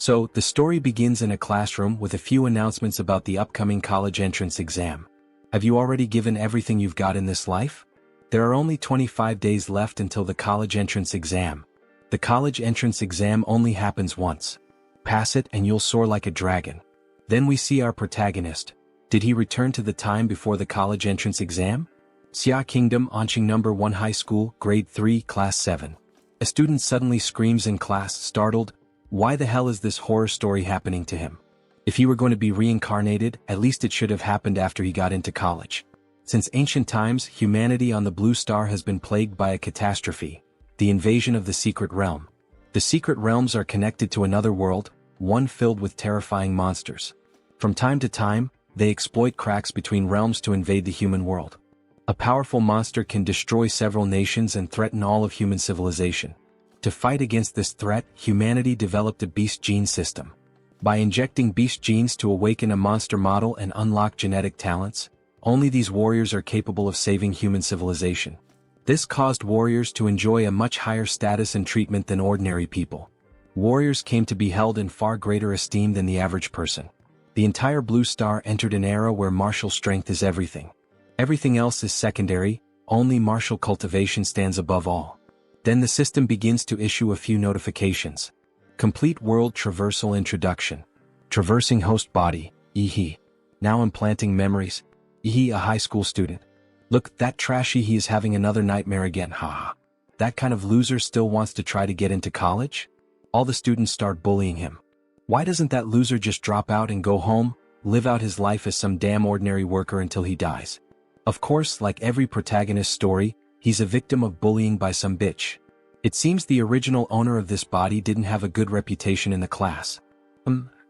So, the story begins in a classroom with a few announcements about the upcoming college entrance exam. Have you already given everything you've got in this life? There are only 25 days left until the college entrance exam. The college entrance exam only happens once. Pass it and you'll soar like a dragon. Then we see our protagonist. Did he return to the time before the college entrance exam? Xia Kingdom, Onqing No. 1 High School, Grade 3, Class 7. A student suddenly screams in class, startled. Why the hell is this horror story happening to him? If he were going to be reincarnated, at least it should have happened after he got into college. Since ancient times, humanity on the Blue Star has been plagued by a catastrophe, the invasion of the secret realm. The secret realms are connected to another world, one filled with terrifying monsters. From time to time, they exploit cracks between realms to invade the human world. A powerful monster can destroy several nations and threaten all of human civilization. To fight against this threat, humanity developed a beast gene system. By injecting beast genes to awaken a monster model and unlock genetic talents, only these warriors are capable of saving human civilization. This caused warriors to enjoy a much higher status and treatment than ordinary people. Warriors came to be held in far greater esteem than the average person. The entire Blue Star entered an era where martial strength is everything. Everything else is secondary, only martial cultivation stands above all. Then the system begins to issue a few notifications. Complete world traversal introduction. Traversing host body, Ehe. Now implanting memories, Ehe, a high school student. Look, that trashy, he is having another nightmare again, haha. That kind of loser still wants to try to get into college? All the students start bullying him. Why doesn't that loser just drop out and go home, live out his life as some damn ordinary worker until he dies? Of course, like every protagonist story, he's a victim of bullying by some bitch. It seems the original owner of this body didn't have a good reputation in the class.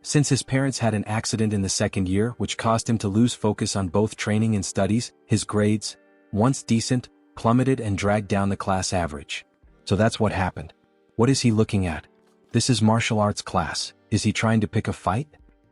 Since his parents had an accident in the second year which caused him to lose focus on both training and studies, his grades, once decent, plummeted and dragged down the class average. So that's what happened. What is he looking at? This is martial arts class. Is he trying to pick a fight?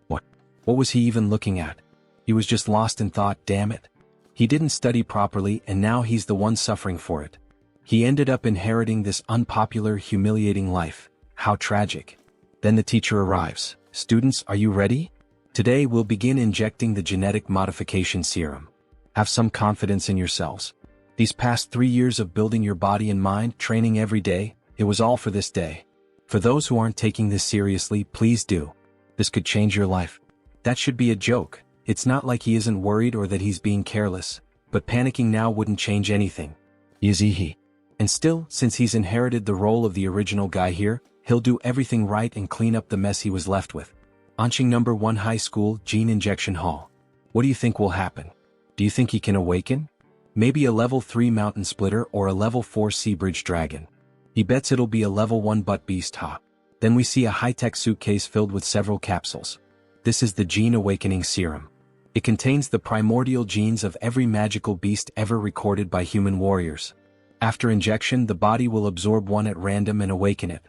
What was he even looking at? He was just lost in thought, damn it. He didn't study properly and now he's the one suffering for it. He ended up inheriting this unpopular, humiliating life. How tragic. Then the teacher arrives. Students, are you ready? Today we'll begin injecting the genetic modification serum. Have some confidence in yourselves. These past 3 years of building your body and mind, training every day, it was all for this day. For those who aren't taking this seriously, please do. This could change your life. That should be a joke. It's not like he isn't worried or that he's being careless, but panicking now wouldn't change anything. Yizihi. And still, since he's inherited the role of the original guy here, he'll do everything right and clean up the mess he was left with. Onqing No. 1 High School, Gene Injection Hall. What do you think will happen? Do you think he can awaken? Maybe a level 3 Mountain Splitter or a level 4 Sea Bridge Dragon. He bets it'll be a level 1 Butt Beast, ha. Then we see a high-tech suitcase filled with several capsules. This is the Gene Awakening Serum. It contains the primordial genes of every magical beast ever recorded by human warriors. After injection, the body will absorb one at random and awaken it.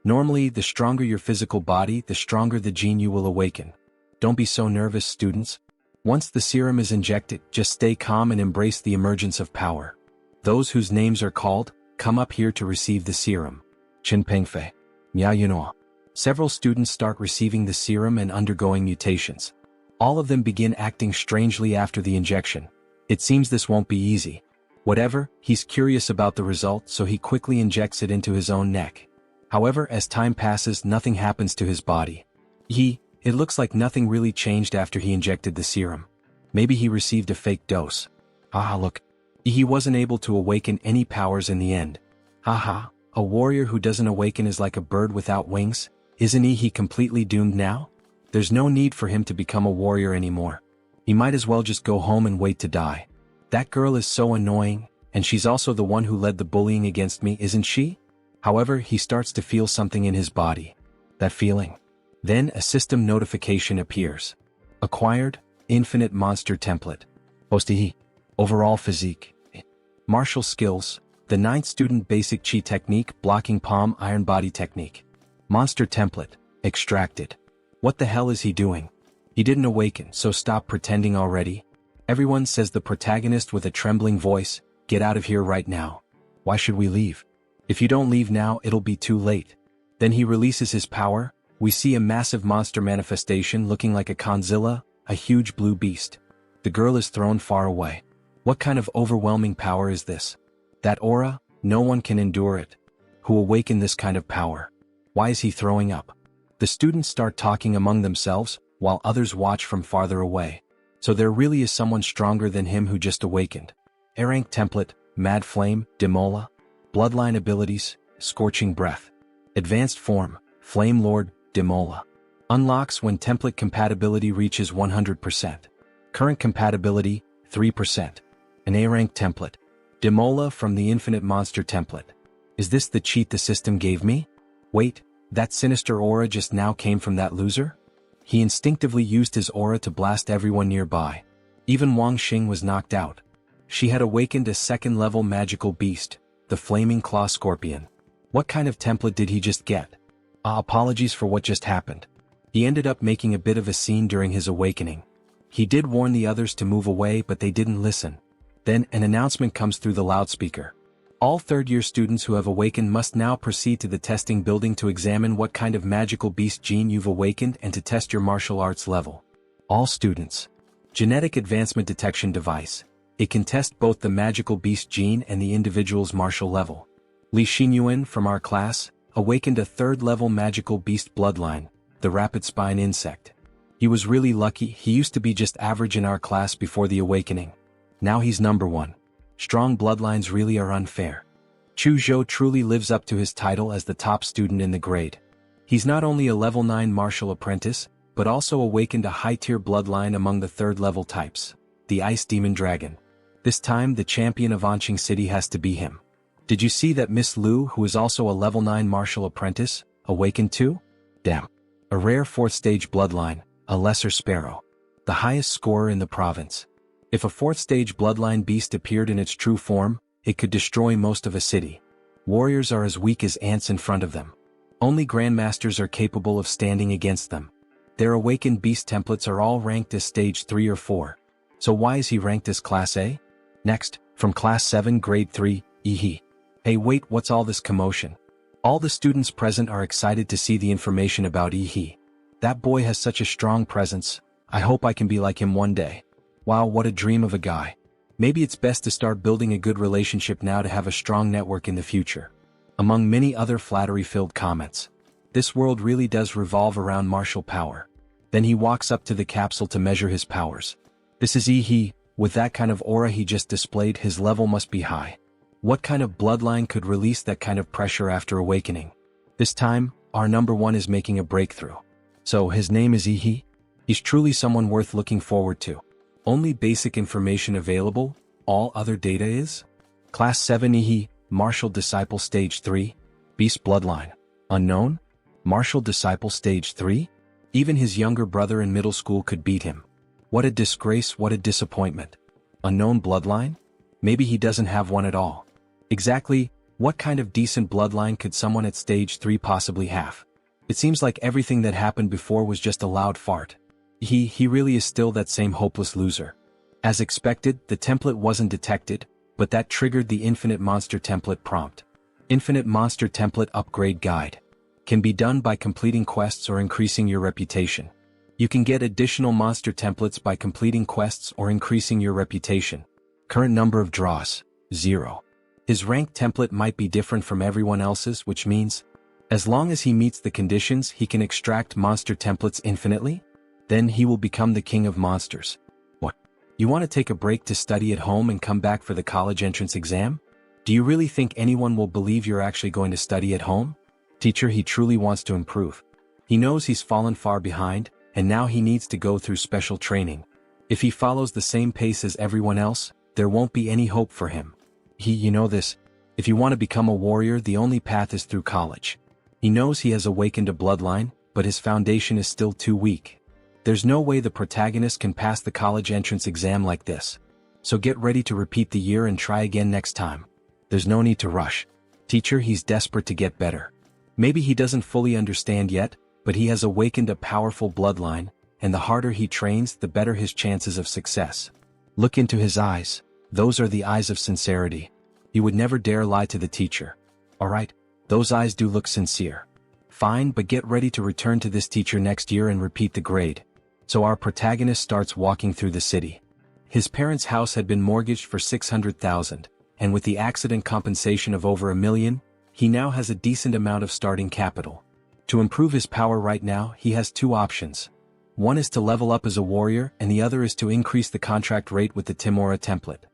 Normally, the stronger your physical body, the stronger the gene you will awaken. Don't be so nervous, students. Once the serum is injected, just stay calm and embrace the emergence of power. Those whose names are called, come up here to receive the serum. Chen Pengfei. Miao Yunhua. Several students start receiving the serum and undergoing mutations. All of them begin acting strangely after the injection. It seems this won't be easy. Whatever, he's curious about the result, so he quickly injects it into his own neck. However, as time passes, nothing happens to his body. It looks like nothing really changed after he injected the serum. Maybe he received a fake dose. Look. He wasn't able to awaken any powers in the end. A warrior who doesn't awaken is like a bird without wings. Isn't he completely doomed now? There's no need for him to become a warrior anymore. He might as well just go home and wait to die. That girl is so annoying, and she's also the one who led the bullying against me, isn't she? However, he starts to feel something in his body. That feeling. Then a system notification appears. Acquired, Infinite Monster Template. Postihi. Overall Physique. Martial Skills. The 9th Student Basic Chi Technique, Blocking Palm Iron Body Technique. Monster Template. Extracted. What the hell is he doing? He didn't awaken, so stop pretending already. Everyone, says the protagonist with a trembling voice. Get out of here right now. Why should we leave? If you don't leave now, it'll be too late. Then he releases his power, We see a massive monster manifestation looking like a Conzilla, a huge blue beast. The girl is thrown far away. What kind of overwhelming power is this? That aura, no one can endure it. Who awakened this kind of power? Why is he throwing up? The students start talking among themselves, while others watch from farther away. So there really is someone stronger than him who just awakened. A-rank template, Mad Flame, Demola. Bloodline abilities, Scorching Breath. Advanced form, Flame Lord, Demola. Unlocks when template compatibility reaches 100%. Current compatibility, 3%. An A-rank template. Demola from the Infinite Monster template. Is this the cheat the system gave me? Wait, that sinister aura just now came from that loser? He instinctively used his aura to blast everyone nearby. Even Wang Xing was knocked out. She had awakened a second-level magical beast, the Flaming Claw Scorpion. What kind of template did he just get? Apologies for what just happened. He ended up making a bit of a scene during his awakening. He did warn the others to move away, but they didn't listen. Then an announcement comes through the loudspeaker. All third-year students who have awakened must now proceed to the testing building to examine what kind of magical beast gene you've awakened and to test your martial arts level. All students. Genetic Advancement Detection Device. It can test both the magical beast gene and the individual's martial level. Li Xinyuan from our class awakened a third-level magical beast bloodline, the Rapid Spine Insect. He was really lucky. He used to be just average in our class before the awakening. Now he's number 1. Strong bloodlines really are unfair. Chu Zhou truly lives up to his title as the top student in the grade. He's not only a level 9 martial apprentice, but also awakened a high-tier bloodline among the third-level types, the Ice Demon Dragon. This time the champion of Anqing City has to be him. Did you see that Miss Lu, who is also a level 9 martial apprentice, awakened too? Damn. A rare 4th stage bloodline, a lesser sparrow. The highest scorer in the province. If a 4th stage bloodline beast appeared in its true form, it could destroy most of a city. Warriors are as weak as ants in front of them. Only grandmasters are capable of standing against them. Their awakened beast templates are all ranked as stage 3 or 4. So why is he ranked as class A? Next, from class 7 grade 3, Ihi. Hey wait, what's all this commotion? All the students present are excited to see the information about Ihi. That boy has such a strong presence. I hope I can be like him one day. Wow, what a dream of a guy. Maybe it's best to start building a good relationship now to have a strong network in the future. Among many other flattery-filled comments. This world really does revolve around martial power. Then he walks up to the capsule to measure his powers. This is Ihi. With that kind of aura he just displayed, his level must be high. What kind of bloodline could release that kind of pressure after awakening? This time, our number 1 is making a breakthrough. So his name is Ihi? He's truly someone worth looking forward to. Only basic information available, all other data is? Class 7 Ihi, Martial Disciple Stage 3, Beast Bloodline. Unknown? Martial Disciple Stage 3? Even his younger brother in middle school could beat him. What a disgrace, what a disappointment. Unknown bloodline? Maybe he doesn't have one at all. Exactly, what kind of decent bloodline could someone at stage 3 possibly have? It seems like everything that happened before was just a loud fart. He really is still that same hopeless loser. As expected, the template wasn't detected, but that triggered the Infinite Monster Template prompt. Infinite Monster Template Upgrade Guide. Can be done by completing quests or increasing your reputation. You can get additional monster templates by completing quests or increasing your reputation. Current number of draws, 0. His rank template might be different from everyone else's, which means, as long as he meets the conditions, he can extract monster templates infinitely? Then he will become the king of monsters. What? You want to take a break to study at home and come back for the college entrance exam? Do you really think anyone will believe you're actually going to study at home? Teacher, he truly wants to improve. He knows he's fallen far behind, and now he needs to go through special training. If he follows the same pace as everyone else, there won't be any hope for him. You know this. If you want to become a warrior, the only path is through college. He knows he has awakened a bloodline, but his foundation is still too weak. There's no way the protagonist can pass the college entrance exam like this. So get ready to repeat the year and try again next time. There's no need to rush. Teacher, he's desperate to get better. Maybe he doesn't fully understand yet, but he has awakened a powerful bloodline, and the harder he trains, the better his chances of success. Look into his eyes. Those are the eyes of sincerity. He would never dare lie to the teacher. Alright, those eyes do look sincere. Fine, but get ready to return to this teacher next year and repeat the grade. So our protagonist starts walking through the city. His parents' house had been mortgaged for $600,000, and with the accident compensation of over $1 million, he now has a decent amount of starting capital. To improve his power right now, he has two options. One is to level up as a warrior, and the other is to increase the contract rate with the Timora template.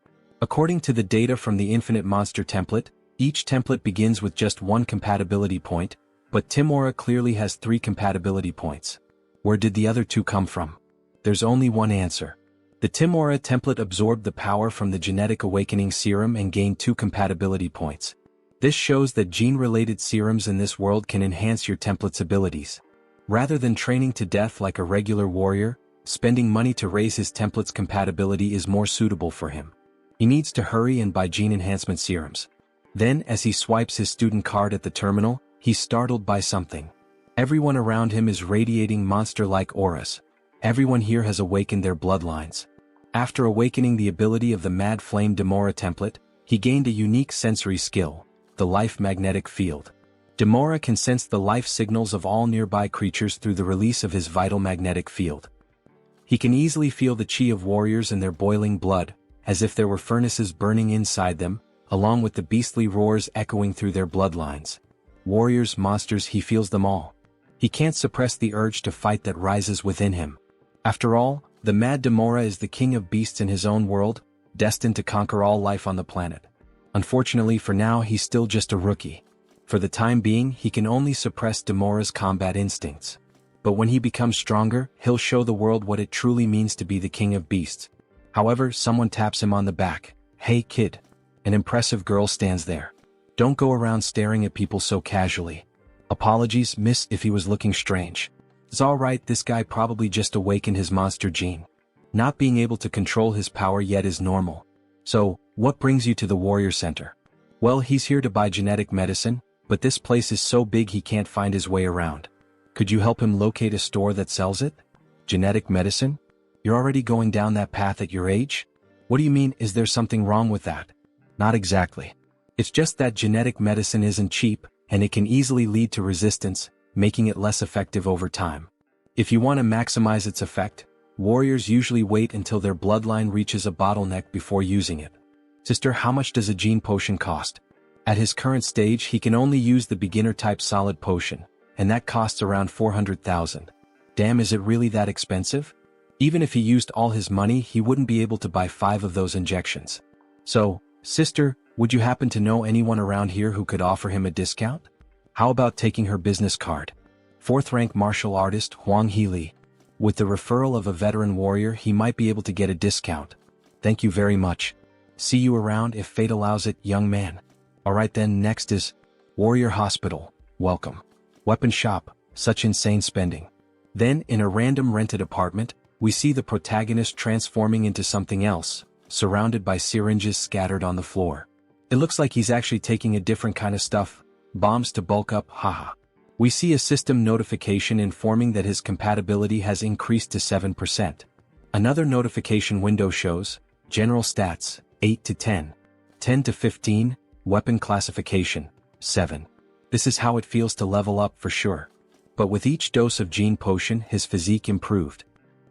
According to the data from the Infinite Monster template, each template begins with just one compatibility point, but Timora clearly has 3 compatibility points. Where did the other 2 come from? There's only one answer. The Timora template absorbed the power from the Genetic Awakening Serum and gained 2 compatibility points. This shows that gene-related serums in this world can enhance your template's abilities. Rather than training to death like a regular warrior, spending money to raise his template's compatibility is more suitable for him. He needs to hurry and buy gene enhancement serums. Then, as he swipes his student card at the terminal, he's startled by something. Everyone around him is radiating monster-like auras. Everyone here has awakened their bloodlines. After awakening the ability of the Mad Flame Demora template, he gained a unique sensory skill, the Life Magnetic Field. Demora can sense the life signals of all nearby creatures through the release of his vital magnetic field. He can easily feel the chi of warriors and their boiling blood, as if there were furnaces burning inside them, along with the beastly roars echoing through their bloodlines. Warriors, monsters, he feels them all. He can't suppress the urge to fight that rises within him. After all, the Mad Demora is the king of beasts in his own world, destined to conquer all life on the planet. Unfortunately for now, he's still just a rookie. For the time being, he can only suppress Demora's combat instincts. But when he becomes stronger, he'll show the world what it truly means to be the king of beasts. However, someone taps him on the back. "Hey kid." An impressive girl stands there. "Don't go around staring at people so casually." "Apologies, miss, if he was looking strange." "It's alright, this guy probably just awakened his monster gene. Not being able to control his power yet is normal. So, what brings you to the Warrior Center?" "Well, he's here to buy genetic medicine, but this place is so big he can't find his way around. Could you help him locate a store that sells it?" "Genetic medicine? You're already going down that path at your age? What do you mean, is there something wrong with that?" "Not exactly. It's just that genetic medicine isn't cheap, and it can easily lead to resistance, making it less effective over time. If you want to maximize its effect, warriors usually wait until their bloodline reaches a bottleneck before using it." "Sister, how much does a gene potion cost?" "At his current stage, he can only use the beginner-type solid potion, and that costs around 400,000. "Damn, is it really that expensive?" "Even if he used all his money, he wouldn't be able to buy 5 of those injections. So, sister, would you happen to know anyone around here who could offer him a discount? How about taking her business card?" 4th-rank martial artist Huang Healy. With the referral of a veteran warrior, he might be able to get a discount. "Thank you very much. See you around if fate allows it, young man." Alright then, next is Warrior Hospital. Welcome. Weapon shop, such insane spending. Then, in a random rented apartment, we see the protagonist transforming into something else, surrounded by syringes scattered on the floor. It looks like he's actually taking a different kind of stuff, bombs to bulk up, haha. We see a system notification informing that his compatibility has increased to 7%. Another notification window shows, General Stats, 8 to 10, 10 to 15, Weapon Classification, 7. This is how it feels to level up for sure. But with each dose of gene potion, his physique improved.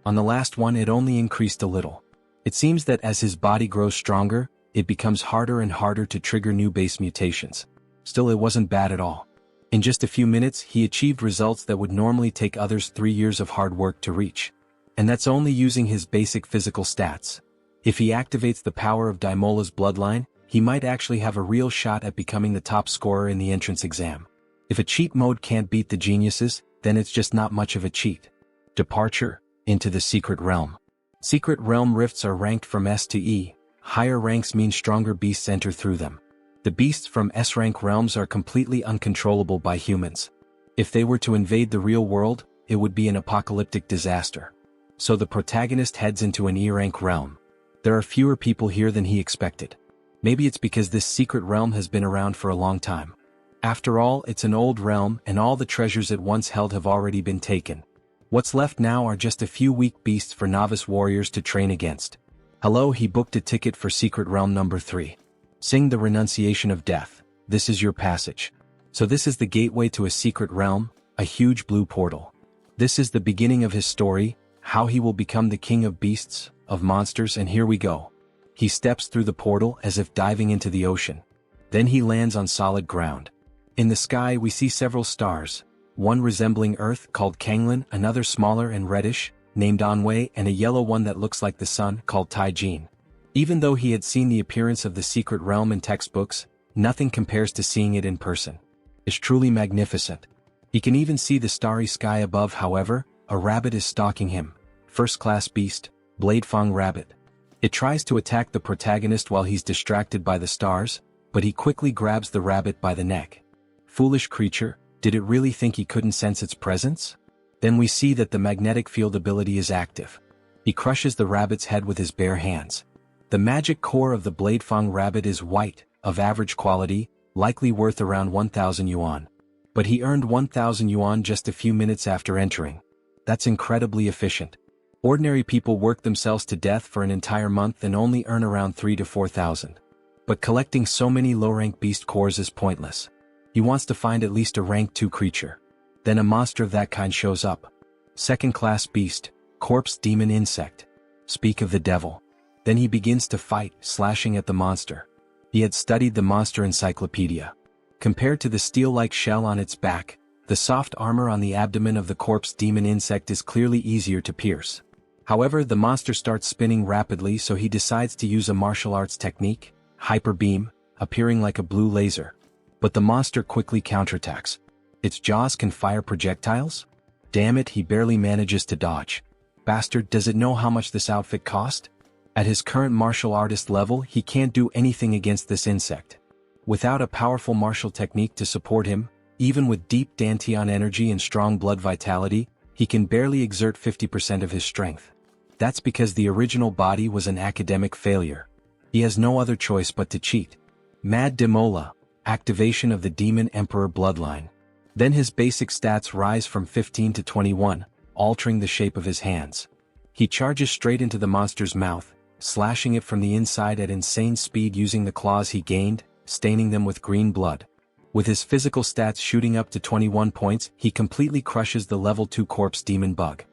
On the last one, it only increased a little. It seems that as his body grows stronger, it becomes harder and harder to trigger new base mutations. Still, it wasn't bad at all. In just a few minutes, he achieved results that would normally take others 3 years of hard work to reach. And that's only using his basic physical stats. If he activates the power of Daimola's bloodline, he might actually have a real shot at becoming the top scorer in the entrance exam. If a cheat mode can't beat the geniuses, then it's just not much of a cheat. Departure into the Secret Realm. Secret Realm rifts are ranked from S to E. Higher ranks mean stronger beasts enter through them. The beasts from S-rank realms are completely uncontrollable by humans. If they were to invade the real world, it would be an apocalyptic disaster. So the protagonist heads into an E-rank realm. There are fewer people here than he expected. Maybe it's because this secret realm has been around for a long time. After all, it's an old realm, and all the treasures it once held have already been taken. What's left now are just a few weak beasts for novice warriors to train against. Hello, he booked a ticket for Secret Realm number 3. Sing the Renunciation of Death. This is your passage. So this is the gateway to a secret realm, a huge blue portal. This is the beginning of his story, how he will become the king of beasts, of monsters, and here we go. He steps through the portal as if diving into the ocean. Then he lands on solid ground. In the sky we see several stars, one resembling Earth called Kanglin, another smaller and reddish, named Anwei, and a yellow one that looks like the sun called Taijin. Even though he had seen the appearance of the secret realm in textbooks, nothing compares to seeing it in person. It's truly magnificent. He can even see the starry sky above. However, a rabbit is stalking him. First-class beast, Bladefang rabbit. It tries to attack the protagonist while he's distracted by the stars, but he quickly grabs the rabbit by the neck. Foolish creature, did it really think he couldn't sense its presence? Then we see that the magnetic field ability is active. He crushes the rabbit's head with his bare hands. The magic core of the Bladefang rabbit is white, of average quality, likely worth around 1,000 yuan. But he earned 1,000 yuan just a few minutes after entering. That's incredibly efficient. Ordinary people work themselves to death for an entire month and only earn around 3 to 4,000. But collecting so many low-rank beast cores is pointless. He wants to find at least a rank 2 creature. Then a monster of that kind shows up. Second-class beast, corpse demon insect. Speak of the devil. Then he begins to fight, slashing at the monster. He had studied the monster encyclopedia. Compared to the steel-like shell on its back, the soft armor on the abdomen of the corpse demon insect is clearly easier to pierce. However, the monster starts spinning rapidly, so he decides to use a martial arts technique, hyper beam, appearing like a blue laser. But the monster quickly counterattacks. Its jaws can fire projectiles? Damn it, he barely manages to dodge. Bastard, does it know how much this outfit cost? At his current martial artist level, he can't do anything against this insect. Without a powerful martial technique to support him, even with deep Dantian energy and strong blood vitality, he can barely exert 50% of his strength. That's because the original body was an academic failure. He has no other choice but to cheat. Mad Demola, activation of the Demon Emperor bloodline. Then his basic stats rise from 15 to 21, altering the shape of his hands. He charges straight into the monster's mouth, slashing it from the inside at insane speed using the claws he gained, staining them with green blood. With his physical stats shooting up to 21 points, he completely crushes the level 2 corpse demon bug.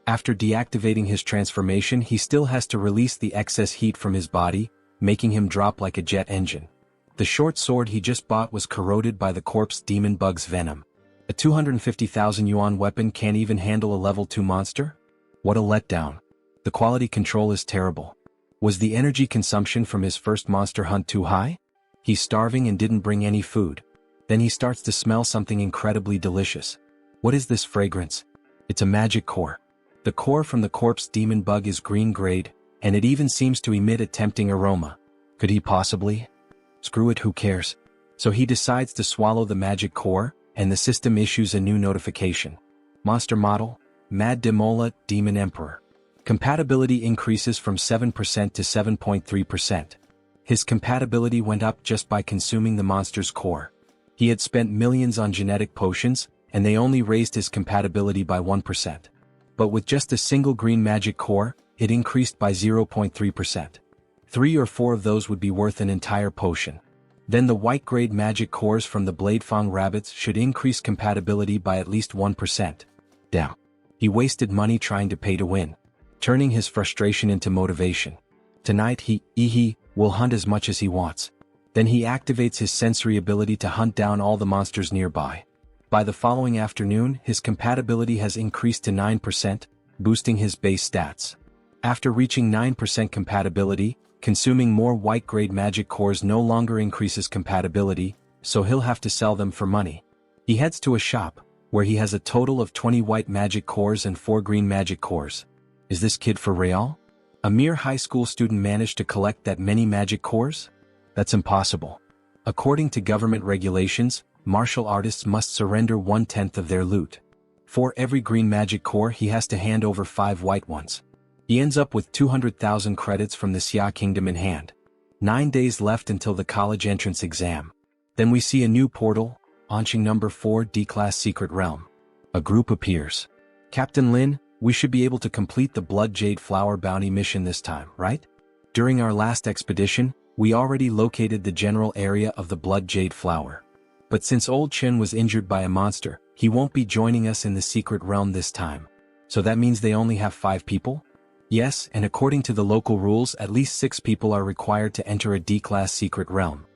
After deactivating his transformation, he still has to release the excess heat from his body, making him drop like a jet engine. The short sword he just bought was corroded by the corpse demon bug's venom. A 250,000 yuan weapon can't even handle a level 2 monster? What a letdown. The quality control is terrible. Was the energy consumption from his first monster hunt too high? He's starving and didn't bring any food. Then he starts to smell something incredibly delicious. What is this fragrance? It's a magic core. The core from the corpse demon bug is green grade, and it even seems to emit a tempting aroma. Could he possibly? Screw it, who cares? So he decides to swallow the magic core, and the system issues a new notification. Monster model, Mad Demola, Demon Emperor. Compatibility increases from 7% to 7.3%. His compatibility went up just by consuming the monster's core. He had spent millions on genetic potions, and they only raised his compatibility by 1%. But with just a single green magic core, it increased by 0.3%. 3 or 4 of those would be worth an entire potion. Then the white grade magic cores from the Bladefang rabbits should increase compatibility by at least 1%. Damn. He wasted money trying to pay to win, turning his frustration into motivation. Tonight he will hunt as much as he wants. Then he activates his sensory ability to hunt down all the monsters nearby. By the following afternoon, his compatibility has increased to 9%, boosting his base stats. After reaching 9% compatibility, consuming more white-grade magic cores no longer increases compatibility, so he'll have to sell them for money. He heads to a shop, where he has a total of 20 white magic cores and 4 green magic cores. Is this kid for real? A mere high school student managed to collect that many magic cores? That's impossible. According to government regulations, martial artists must surrender 1/10 of their loot. For every green magic core, he has to hand over 5 white ones. He ends up with 200,000 credits from the Xia Kingdom in hand. 9 days left until the college entrance exam. Then we see a new portal, launching number 4 D-Class Secret Realm. A group appears. Captain Lin, we should be able to complete the Blood Jade Flower bounty mission this time, right? During our last expedition, we already located the general area of the Blood Jade Flower. But since Old Chen was injured by a monster, He won't be joining us in the secret realm this time. So that means they only have 5 people? Yes, and according to the local rules, at least 6 people are required to enter a D-class secret realm.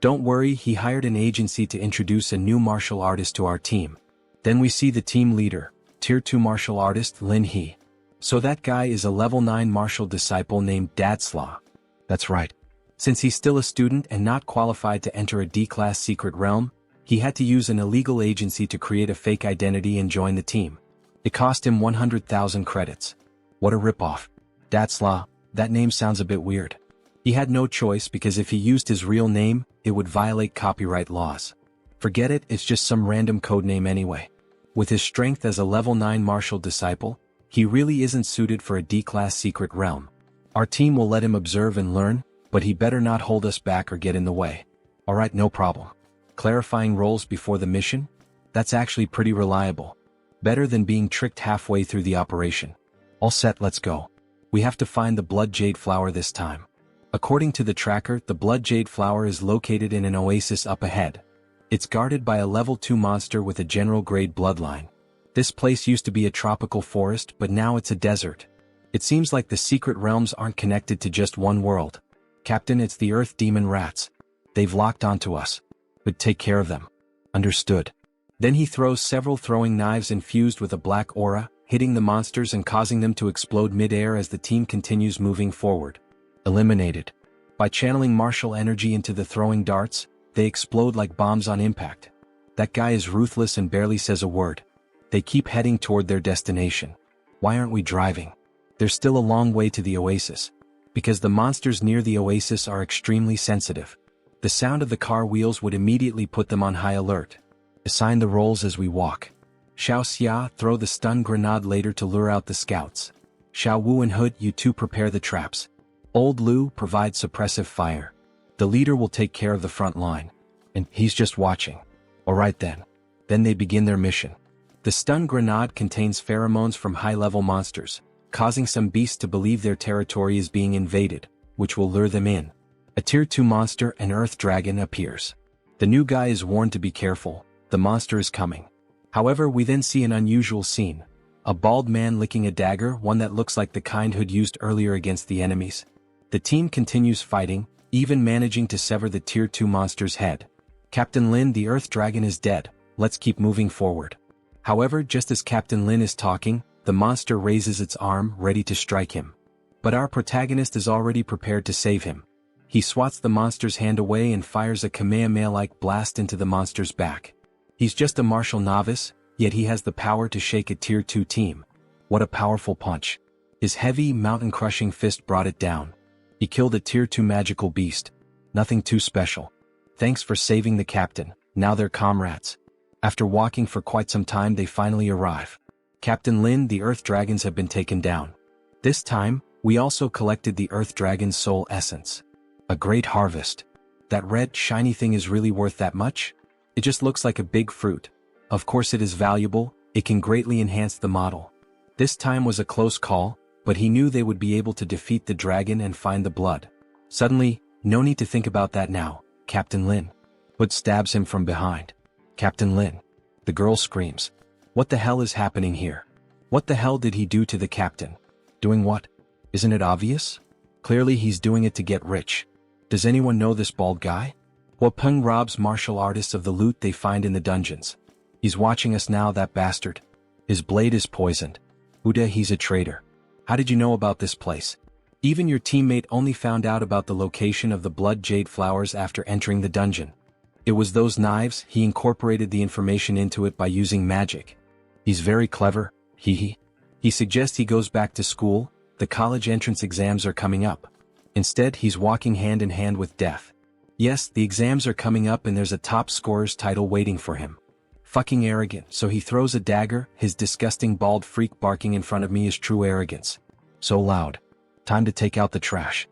Don't worry, he hired an agency to introduce a new martial artist to our team. Then we see the team leader, Tier 2 martial artist Lin He. So that guy is a level 9 martial disciple named Dadslaw. That's right. Since he's still a student and not qualified to enter a D-class secret realm, he had to use an illegal agency to create a fake identity and join the team. It cost him 100,000 credits. What a ripoff. Dadslaw, that name sounds a bit weird. He had no choice because if he used his real name, it would violate copyright laws. Forget it, it's just some random codename anyway. With his strength as a level 9 martial disciple, he really isn't suited for a D-class secret realm. Our team will let him observe and learn, but he better not hold us back or get in the way. Alright, no problem. Clarifying roles before the mission? That's actually pretty reliable. Better than being tricked halfway through the operation. All set, let's go. We have to find the blood jade flower this time. According to the tracker, the blood jade flower is located in an oasis up ahead. It's guarded by a level 2 monster with a general grade bloodline. This place used to be a tropical forest, but now it's a desert. It seems like the secret realms aren't connected to just one world. Captain, it's the Earth Demon Rats. They've locked onto us. But take care of them. Understood. Then he throws several throwing knives infused with a black aura, hitting the monsters and causing them to explode mid-air as the team continues moving forward. Eliminated. By channeling martial energy into the throwing darts, they explode like bombs on impact. That guy is ruthless and barely says a word. They keep heading toward their destination. Why aren't we driving? There's still a long way to the oasis. Because the monsters near the oasis are extremely sensitive. The sound of the car wheels would immediately put them on high alert. Assign the roles as we walk. Xiao Xia, throw the stun grenade later to lure out the scouts. Xiao Wu and Hood, you two prepare the traps. Old Lu, provide suppressive fire. The leader will take care of the front line. And he's just watching. Alright then. Then they begin their mission. The stun grenade contains pheromones from high-level monsters, causing some beasts to believe their territory is being invaded, which will lure them in. A Tier 2 monster, an Earth Dragon, appears. The new guy is warned to be careful, the monster is coming. However, we then see an unusual scene. A bald man licking a dagger, one that looks like the kind Hood used earlier against the enemies. The team continues fighting, even managing to sever the Tier 2 monster's head. Captain Lin, the Earth Dragon, is dead, let's keep moving forward. However, just as Captain Lin is talking, the monster raises its arm, ready to strike him. But our protagonist is already prepared to save him. He swats the monster's hand away and fires a Kamehameha-like blast into the monster's back. He's just a martial novice, yet he has the power to shake a Tier 2 team. What a powerful punch. His heavy, mountain-crushing fist brought it down. He killed a Tier 2 magical beast. Nothing too special. Thanks for saving the captain, now they're comrades. After walking for quite some time, they finally arrive. Captain Lin, the Earth Dragons have been taken down. This time, we also collected the Earth Dragon's soul essence. A great harvest. That red, shiny thing is really worth that much? It just looks like a big fruit. Of course it is valuable, it can greatly enhance the model. This time was a close call, but he knew they would be able to defeat the dragon and find the blood. Suddenly, no need to think about that now, Captain Lin. Hood stabs him from behind. Captain Lin. The girl screams. What the hell is happening here? What the hell did he do to the captain? Doing what? Isn't it obvious? Clearly he's doing it to get rich. Does anyone know this bald guy? Peng robs martial artists of the loot they find in the dungeons. He's watching us now, that bastard. His blade is poisoned. Uda, he's a traitor. How did you know about this place? Even your teammate only found out about the location of the blood jade flowers after entering the dungeon. It was those knives, he incorporated the information into it by using magic. He's very clever, hee. He suggests he goes back to school, the college entrance exams are coming up. Instead, he's walking hand in hand with death. Yes, the exams are coming up and there's a top scorer's title waiting for him. Fucking arrogant, so he throws a dagger, his disgusting bald freak barking in front of me is true arrogance. So loud. Time to take out the trash.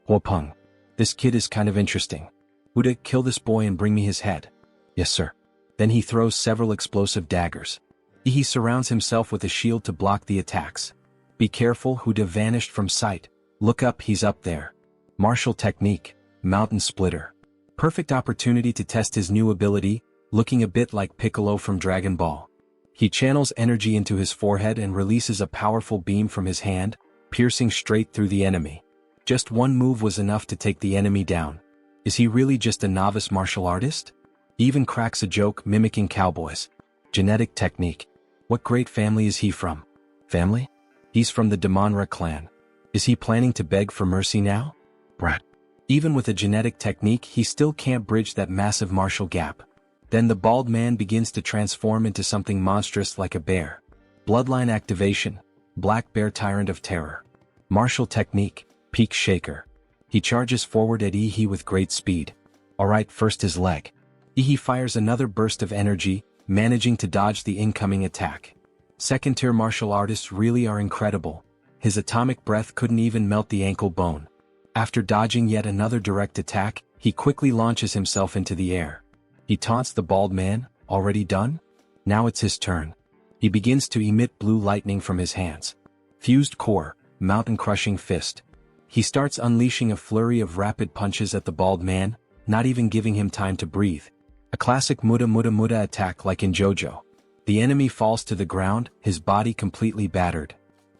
Peng. This kid is kind of interesting. Uda, kill this boy and bring me his head. Yes, sir. Then he throws several explosive daggers. He surrounds himself with a shield to block the attacks. Be careful, Huda vanished from sight. Look up, he's up there. Martial technique, mountain splitter. Perfect opportunity to test his new ability, looking a bit like Piccolo from Dragon Ball. He channels energy into his forehead and releases a powerful beam from his hand, piercing straight through the enemy. Just one move was enough to take the enemy down. Is he really just a novice martial artist? He even cracks a joke mimicking cowboys. Genetic technique. What great family is he from? Family? He's from the Damonra clan. Is he planning to beg for mercy now? Brat. Even with a genetic technique, he still can't bridge that massive martial gap. Then the bald man begins to transform into something monstrous like a bear. Bloodline activation. Black bear tyrant of terror. Martial technique. Peak shaker. He charges forward at Ihi with great speed. Alright, first his leg. Ihi fires another burst of energy, managing to dodge the incoming attack. Second-tier martial artists really are incredible. His atomic breath couldn't even melt the ankle bone. After dodging yet another direct attack, he quickly launches himself into the air. He taunts the bald man. Already done? Now it's his turn. He begins to emit blue lightning from his hands. Fused core, mountain-crushing fist. He starts unleashing a flurry of rapid punches at the bald man, not even giving him time to breathe. A classic muda attack like in JoJo. The enemy falls to the ground, his body completely battered.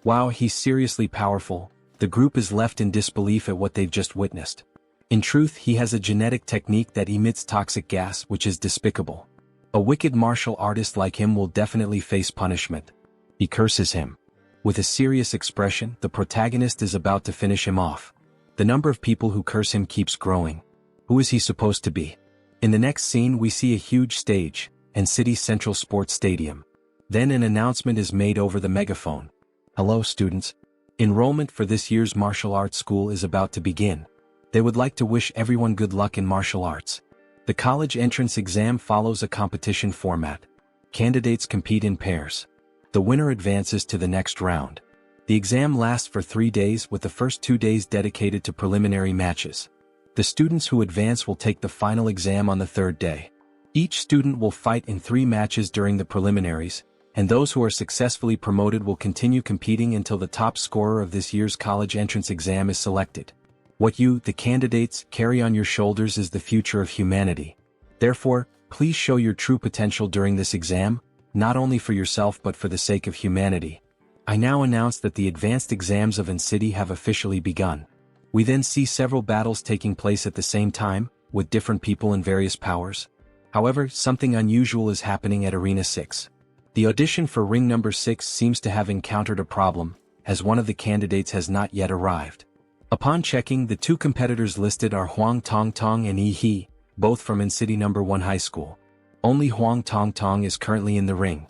Wow, he's seriously powerful. The group is left in disbelief at what they've just witnessed. In truth, he has a genetic technique that emits toxic gas, which is despicable. A wicked martial artist like him will definitely face punishment. He curses him. With a serious expression, the protagonist is about to finish him off. The number of people who curse him keeps growing. Who is he supposed to be? In the next scene we see a huge stage, and City Central Sports Stadium. Then an announcement is made over the megaphone. Hello students. Enrollment for this year's martial arts school is about to begin. They would like to wish everyone good luck in martial arts. The college entrance exam follows a competition format. Candidates compete in pairs. The winner advances to the next round. The exam lasts for 3 days, with the first 2 days dedicated to preliminary matches. The students who advance will take the final exam on the 3rd day. Each student will fight in 3 matches during the preliminaries, and those who are successfully promoted will continue competing until the top scorer of this year's college entrance exam is selected. What you, the candidates, carry on your shoulders is the future of humanity. Therefore, please show your true potential during this exam, not only for yourself but for the sake of humanity. I now announce that the advanced exams of N-City have officially begun. We then see several battles taking place at the same time, with different people and various powers. However, something unusual is happening at Arena 6. The audition for ring number 6 seems to have encountered a problem, as one of the candidates has not yet arrived. Upon checking, the 2 competitors listed are Huang Tongtong and Yi He, both from N-City No. 1 High School. Only Huang Tongtong is currently in the ring.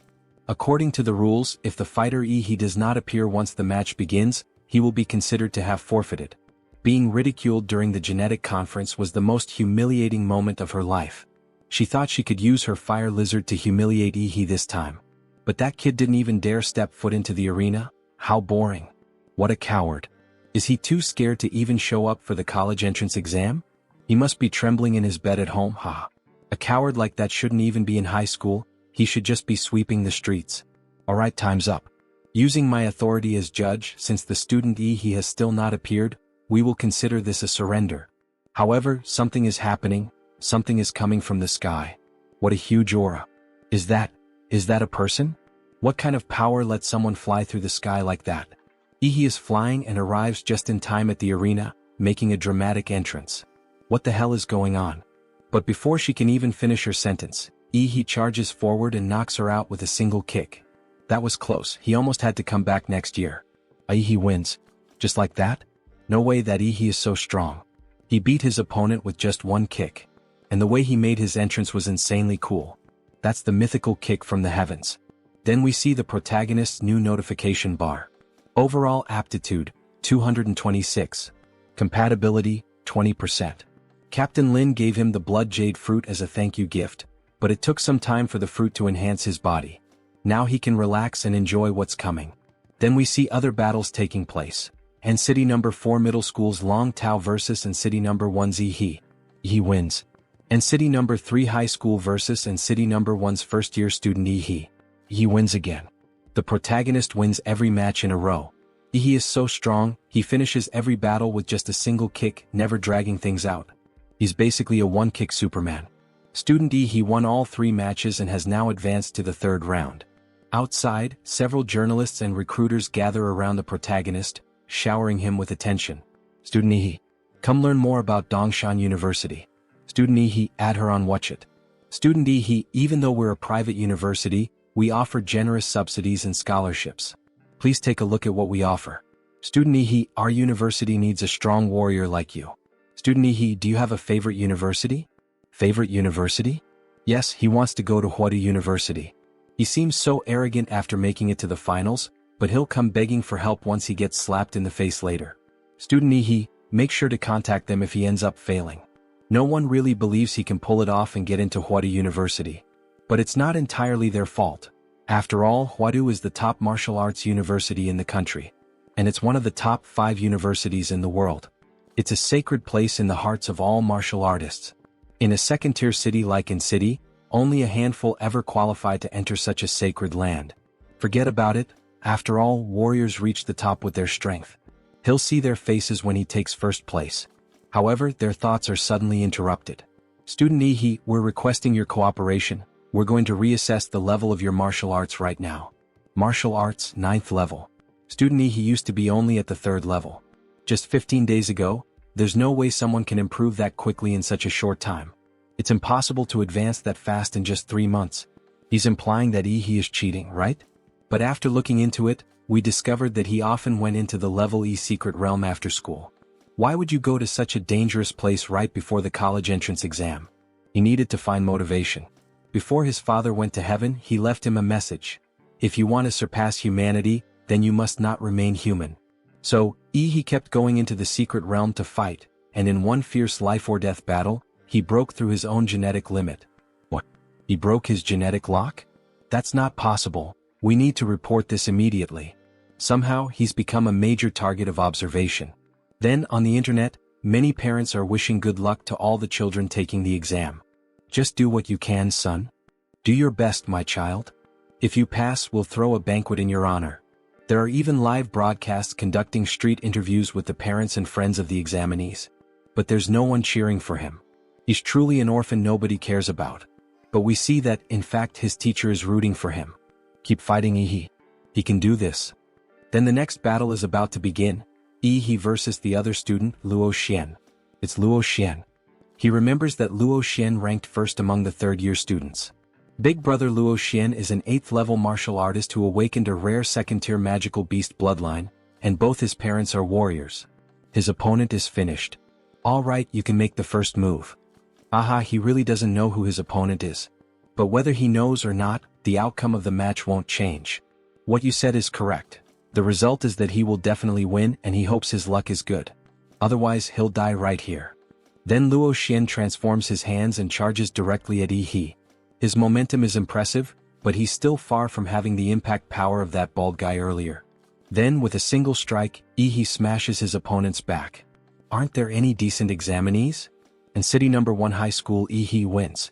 According to the rules, if the fighter Yi He does not appear once the match begins, he will be considered to have forfeited. Being ridiculed during the genetic conference was the most humiliating moment of her life. She thought she could use her fire lizard to humiliate Yi He this time. But that kid didn't even dare step foot into the arena? How boring. What a coward. Is he too scared to even show up for the college entrance exam? He must be trembling in his bed at home, ha. A coward like that shouldn't even be in high school, he should just be sweeping the streets. Alright, time's up. Using my authority as judge, since the student He has still not appeared, we will consider this a surrender. However, something is happening, something is coming from the sky. What a huge aura. Is that a person? What kind of power lets someone fly through the sky like that? He is flying and arrives just in time at the arena, making a dramatic entrance. What the hell is going on? But before she can even finish her sentence, He charges forward and knocks her out with a single kick. That was close, he almost had to come back next year. He wins. Just like that? No way that He is so strong. He beat his opponent with just one kick. And the way he made his entrance was insanely cool. That's the mythical kick from the heavens. Then we see the protagonist's new notification bar. Overall aptitude, 226. Compatibility, 20%. Captain Lin gave him the blood jade fruit as a thank you gift, but it took some time for the fruit to enhance his body. Now he can relax and enjoy what's coming. Then we see other battles taking place. And City No. 4 Middle School's Long Tao versus and City No. 1's He. He wins. And City No. 3 High School versus and City No. 1's first-year student He. He wins again. The protagonist wins every match in a row. He is so strong, he finishes every battle with just a single kick, never dragging things out. He's basically a one-kick Superman. Student E, he won all 3 matches and has now advanced to the 3rd round. Outside, several journalists and recruiters gather around the protagonist, showering him with attention. Student E, come learn more about Dongshan University. Student E, add her on Watch It. Student E, even though we're a private university, we offer generous subsidies and scholarships. Please take a look at what we offer. Student E, our university needs a strong warrior like you. Student E, do you have a favorite university? Favorite university? Yes, he wants to go to Huadu University. He seems so arrogant after making it to the finals, but he'll come begging for help once he gets slapped in the face later. Student E, make sure to contact them if he ends up failing. No one really believes he can pull it off and get into Huadu University. But it's not entirely their fault. After all, Huadu is the top martial arts university in the country. And it's one of the top 5 universities in the world. It's a sacred place in the hearts of all martial artists. In a second-tier city like In City, only a handful ever qualify to enter such a sacred land. Forget about it, after all, warriors reach the top with their strength. He'll see their faces when he takes first place. However, their thoughts are suddenly interrupted. Student E, we're requesting your cooperation. We're going to reassess the level of your martial arts right now. Martial arts, 9th level. Student E, used to be only at the 3rd level. Just 15 days ago, there's no way someone can improve that quickly in such a short time. It's impossible to advance that fast in just 3 months. He's implying that he is cheating, right? But after looking into it, we discovered that he often went into the level E secret realm after school. Why would you go to such a dangerous place right before the college entrance exam? He needed to find motivation. Before his father went to heaven, he left him a message. If you want to surpass humanity, then you must not remain human. So, he kept going into the secret realm to fight, and in one fierce life-or-death battle, he broke through his own genetic limit. What? He broke his genetic lock? That's not possible. We need to report this immediately. Somehow, he's become a major target of observation. Then, on the internet, many parents are wishing good luck to all the children taking the exam. Just do what you can, son. Do your best, my child. If you pass, we'll throw a banquet in your honor. There are even live broadcasts conducting street interviews with the parents and friends of the examinees. But there's no one cheering for him. He's truly an orphan nobody cares about. But we see that, in fact, his teacher is rooting for him. Keep fighting, He can do this. Then the next battle is about to begin. He versus the other student, Luo Xian. It's Luo Xian. He remembers that Luo Xian ranked first among the 3rd-year students. Big brother Luo Xian is an 8th-level martial artist who awakened a rare 2nd-tier magical beast bloodline, and both his parents are warriors. His opponent is finished. Alright, you can make the first move. Aha, he really doesn't know who his opponent is. But whether he knows or not, the outcome of the match won't change. What you said is correct. The result is that he will definitely win and he hopes his luck is good. Otherwise, he'll die right here. Then Luo Xian transforms his hands and charges directly at He. His momentum is impressive, but he's still far from having the impact power of that bald guy earlier. Then, with a single strike, He smashes his opponent's back. Aren't there any decent examinees? And City No. 1 High School He wins.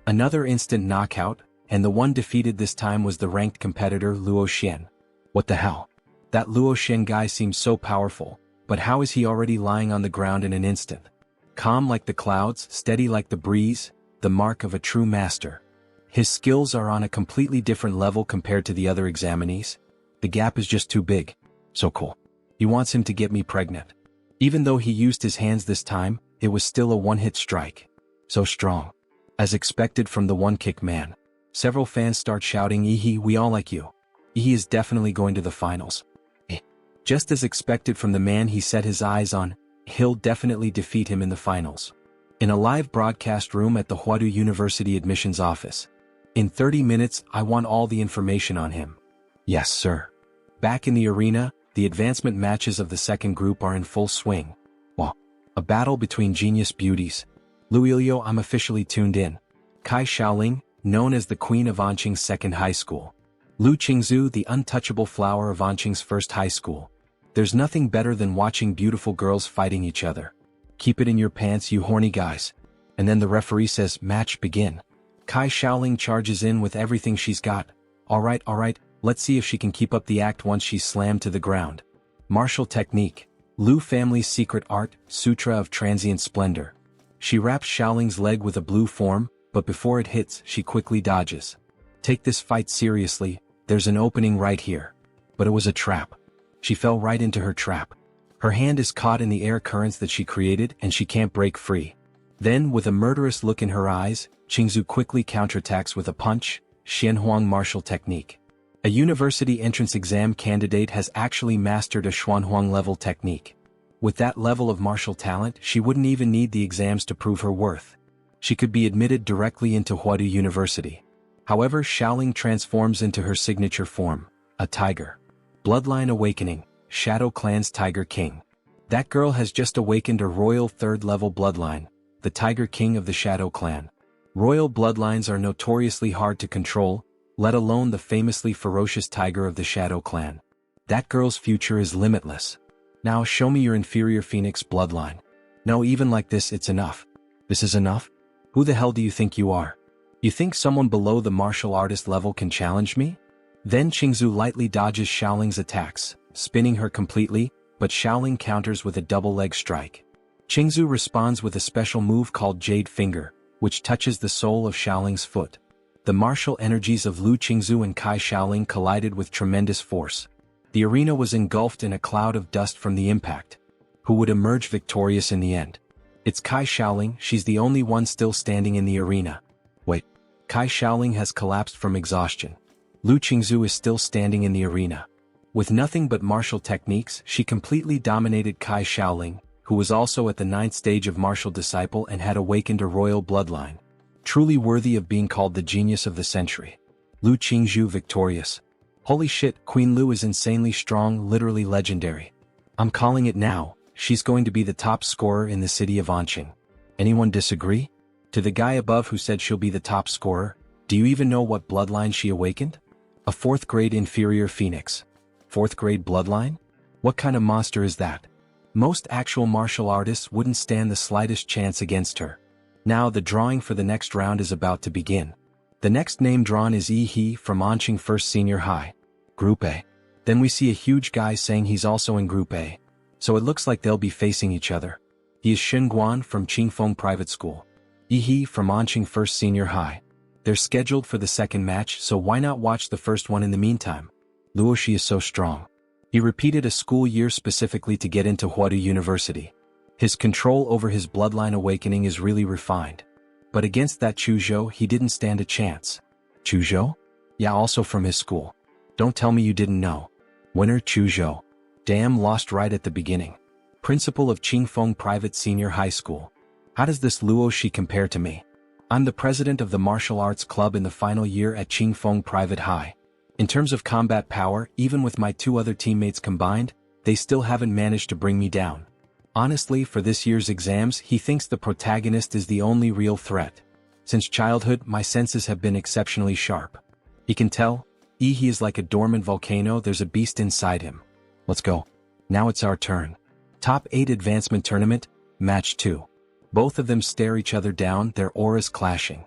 Another instant knockout, and the one defeated this time was the ranked competitor Luo Xian. What the hell? That Luo Xian guy seems so powerful, but how is he already lying on the ground in an instant? Calm like the clouds, steady like the breeze, the mark of a true master. His skills are on a completely different level compared to the other examinees. The gap is just too big. So cool. He wants him to get me pregnant. Even though he used his hands this time, it was still a one-hit strike. So strong. As expected from the one-kick man. Several fans start shouting, we all like you. He is definitely going to the finals. Just as expected from the man he set his eyes on, he'll definitely defeat him in the finals. In a live broadcast room at the Huadu University admissions office. In 30 minutes, I want all the information on him. Yes, sir. Back in the arena, the advancement matches of the 2nd group are in full swing. Wow. A battle between genius beauties. Luilio, I'm officially tuned in. Kai Xiaoling, known as the Queen of Anqing's 2nd high school. Lu Qingzu, the untouchable flower of Anqing's 1st high school. There's nothing better than watching beautiful girls fighting each other. Keep it in your pants, you horny guys. And then the referee says, match begin. Kai Xiaoling charges in with everything she's got. Alright, let's see if she can keep up the act once she's slammed to the ground. Martial technique. Lu family's secret art, Sutra of Transient Splendor. She wraps Xiaoling's leg with a blue form, but before it hits, she quickly dodges. Take this fight seriously, there's an opening right here. But it was a trap. She fell right into her trap. Her hand is caught in the air currents that she created and she can't break free. Then, with a murderous look in her eyes, Qingzu quickly counterattacks with a punch, Xianhuang martial technique. A university entrance exam candidate has actually mastered a Xuanhuang level technique. With that level of martial talent, she wouldn't even need the exams to prove her worth. She could be admitted directly into Huadu University. However, Xiaoling transforms into her signature form, a tiger. Bloodline awakening, Shadow Clan's Tiger King. That girl has just awakened a royal 3rd level bloodline, the Tiger King of the Shadow Clan. Royal bloodlines are notoriously hard to control, let alone the famously ferocious tiger of the Shadow Clan. That girl's future is limitless. Now show me your inferior phoenix bloodline. No, even like this it's enough. This is enough? Who the hell do you think you are? You think someone below the martial artist level can challenge me? Then Qingzu lightly dodges Xiaoling's attacks, spinning her completely, but Xiaoling counters with a double leg strike. Qingzu responds with a special move called Jade Finger, which touches the sole of Xiaoling's foot. The martial energies of Lu Qingzu and Kai Xiaoling collided with tremendous force. The arena was engulfed in a cloud of dust from the impact. Who would emerge victorious in the end? It's Kai Xiaoling, she's the only one still standing in the arena. Wait, Kai Xiaoling has collapsed from exhaustion. Lu Qingzu is still standing in the arena. With nothing but martial techniques, she completely dominated Kai Xiaoling, who was also at the 9th stage of martial disciple and had awakened a royal bloodline. Truly worthy of being called the genius of the century. Lu Qingzu victorious. Holy shit, Queen Lu is insanely strong, literally legendary. I'm calling it now, she's going to be the top scorer in the city of Anqing. Anyone disagree? To the guy above who said she'll be the top scorer, do you even know what bloodline she awakened? A 4th grade inferior phoenix. 4th grade bloodline? What kind of monster is that? Most actual martial artists wouldn't stand the slightest chance against her. Now the drawing for the next round is about to begin. The next name drawn is Yi He from Anqing First Senior High. Group A. Then we see a huge guy saying he's also in Group A. So it looks like they'll be facing each other. He is Shen Guan from Qingfeng Private School. Yi He from Anqing First Senior High. They're scheduled for the second match, so why not watch the first one in the meantime? Luoshi is so strong. He repeated a school year specifically to get into Huadu University. His control over his bloodline awakening is really refined. But against that Chuzhou, he didn't stand a chance. Chuzhou? Yeah, also from his school. Don't tell me you didn't know. Winner Chuzhou. Damn, lost right at the beginning. Principal of Qingfeng Private Senior High School. How does this Luoshi compare to me? I'm the president of the martial arts club in the final year at Qingfeng Private High. In terms of combat power, even with my 2 other teammates combined, they still haven't managed to bring me down. Honestly, for this year's exams, he thinks the protagonist is the only real threat. Since childhood, my senses have been exceptionally sharp. He can tell, he is like a dormant volcano, there's a beast inside him. Let's go. Now it's our turn. Top 8 Advancement Tournament, Match 2. Both of them stare each other down, their auras clashing.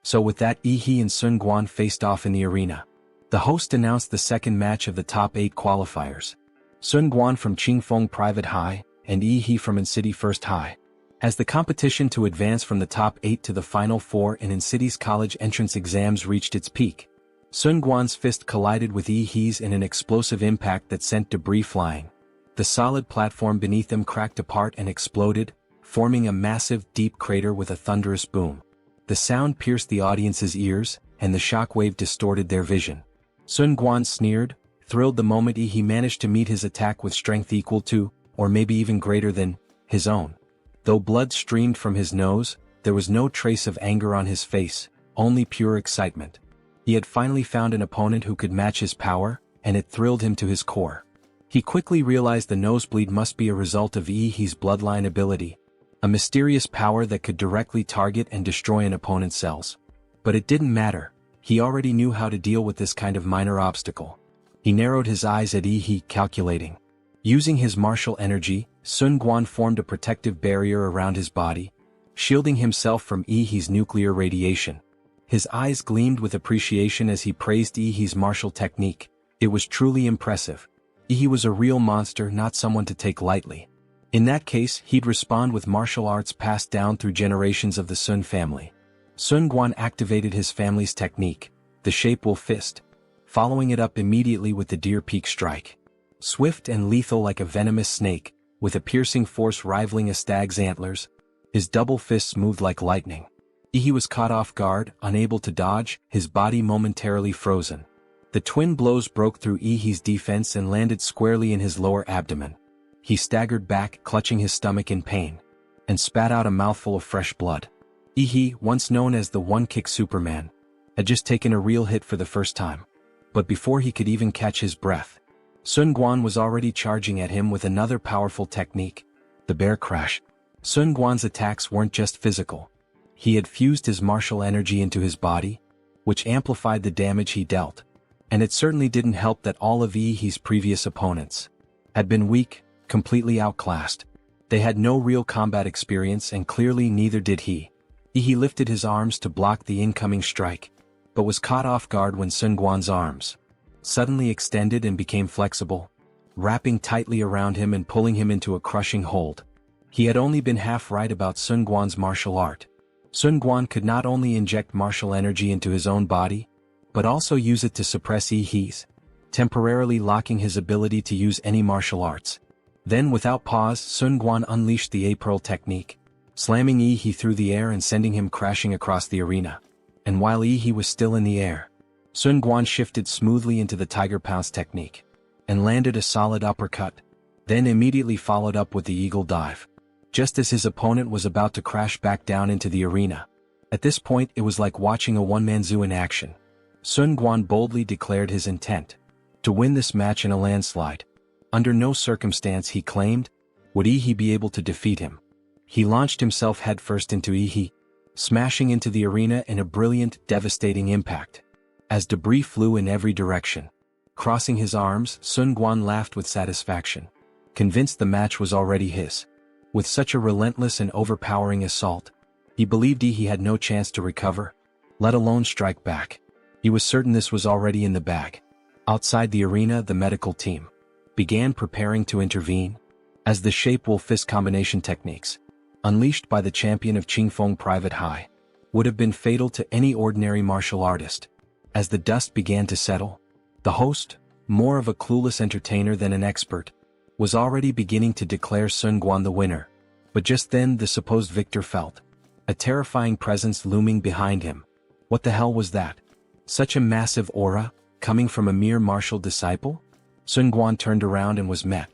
So with that, Yi and Sun Guan faced off in the arena. The host announced the second match of the top 8 qualifiers. Sun Guan from Qingfeng Private High, and Yi from In-City First High. As the competition to advance from the top 8 to the final 4 in In-City's college entrance exams reached its peak, Sun Guan's fist collided with Yi's in an explosive impact that sent debris flying. The solid platform beneath them cracked apart and exploded, forming a massive, deep crater with a thunderous boom. The sound pierced the audience's ears, and the shockwave distorted their vision. Sun Guan sneered, thrilled the moment Yi managed to meet his attack with strength equal to, or maybe even greater than, his own. Though blood streamed from his nose, there was no trace of anger on his face, only pure excitement. He had finally found an opponent who could match his power, and it thrilled him to his core. He quickly realized the nosebleed must be a result of Yi's bloodline ability, a mysterious power that could directly target and destroy an opponent's cells. But it didn't matter, he already knew how to deal with this kind of minor obstacle. He narrowed his eyes at Yi, calculating. Using his martial energy, Sun Guan formed a protective barrier around his body, shielding himself from Yi's nuclear radiation. His eyes gleamed with appreciation as he praised Yi's martial technique. It was truly impressive. Yi was a real monster, not someone to take lightly. In that case, he'd respond with martial arts passed down through generations of the Sun family. Sun Quan activated his family's technique, the Shape Wolf Fist, following it up immediately with the Deer Peak Strike. Swift and lethal like a venomous snake, with a piercing force rivaling a stag's antlers, his double fists moved like lightning. He was caught off guard, unable to dodge, his body momentarily frozen. The twin blows broke through Ihi's defense and landed squarely in his lower abdomen. He staggered back, clutching his stomach in pain, and spat out a mouthful of fresh blood. Ihi, once known as the one-kick Superman, had just taken a real hit for the first time. But before he could even catch his breath, Sun Quan was already charging at him with another powerful technique, the Bear Crash. Sun Quan's attacks weren't just physical. He had fused his martial energy into his body, which amplified the damage he dealt. And it certainly didn't help that all of Ihi's previous opponents had been weak, completely outclassed. They had no real combat experience and clearly neither did he. Ihi lifted his arms to block the incoming strike, but was caught off guard when Sun Quan's arms suddenly extended and became flexible, wrapping tightly around him and pulling him into a crushing hold. He had only been half right about Sun Quan's martial art. Sun Quan could not only inject martial energy into his own body, but also use it to suppress Ihi's, temporarily locking his ability to use any martial arts. Then without pause, Sun Quan unleashed the A-Pearl technique, slamming Ihi through the air and sending him crashing across the arena. And while Ihi was still in the air, Sun Quan shifted smoothly into the Tiger Pounce technique, and landed a solid uppercut, then immediately followed up with the Eagle Dive, just as his opponent was about to crash back down into the arena. At this point it was like watching a one-man zoo in action. Sun Quan boldly declared his intent to win this match in a landslide. Under no circumstance, he claimed, would Ihi be able to defeat him. He launched himself headfirst into Ihi, smashing into the arena in a brilliant, devastating impact. As debris flew in every direction, crossing his arms, Sun Quan laughed with satisfaction, convinced the match was already his. With such a relentless and overpowering assault, he believed Ihi had no chance to recover, let alone strike back. He was certain this was already in the bag. Outside the arena, the medical team began preparing to intervene, as the Shape Wolf Fist combination techniques, unleashed by the champion of Qingfeng Private High, would have been fatal to any ordinary martial artist. As the dust began to settle, the host, more of a clueless entertainer than an expert, was already beginning to declare Sun Quan the winner. But just then the supposed victor felt a terrifying presence looming behind him. What the hell was that? Such a massive aura, coming from a mere martial disciple? Sun Quan turned around and was met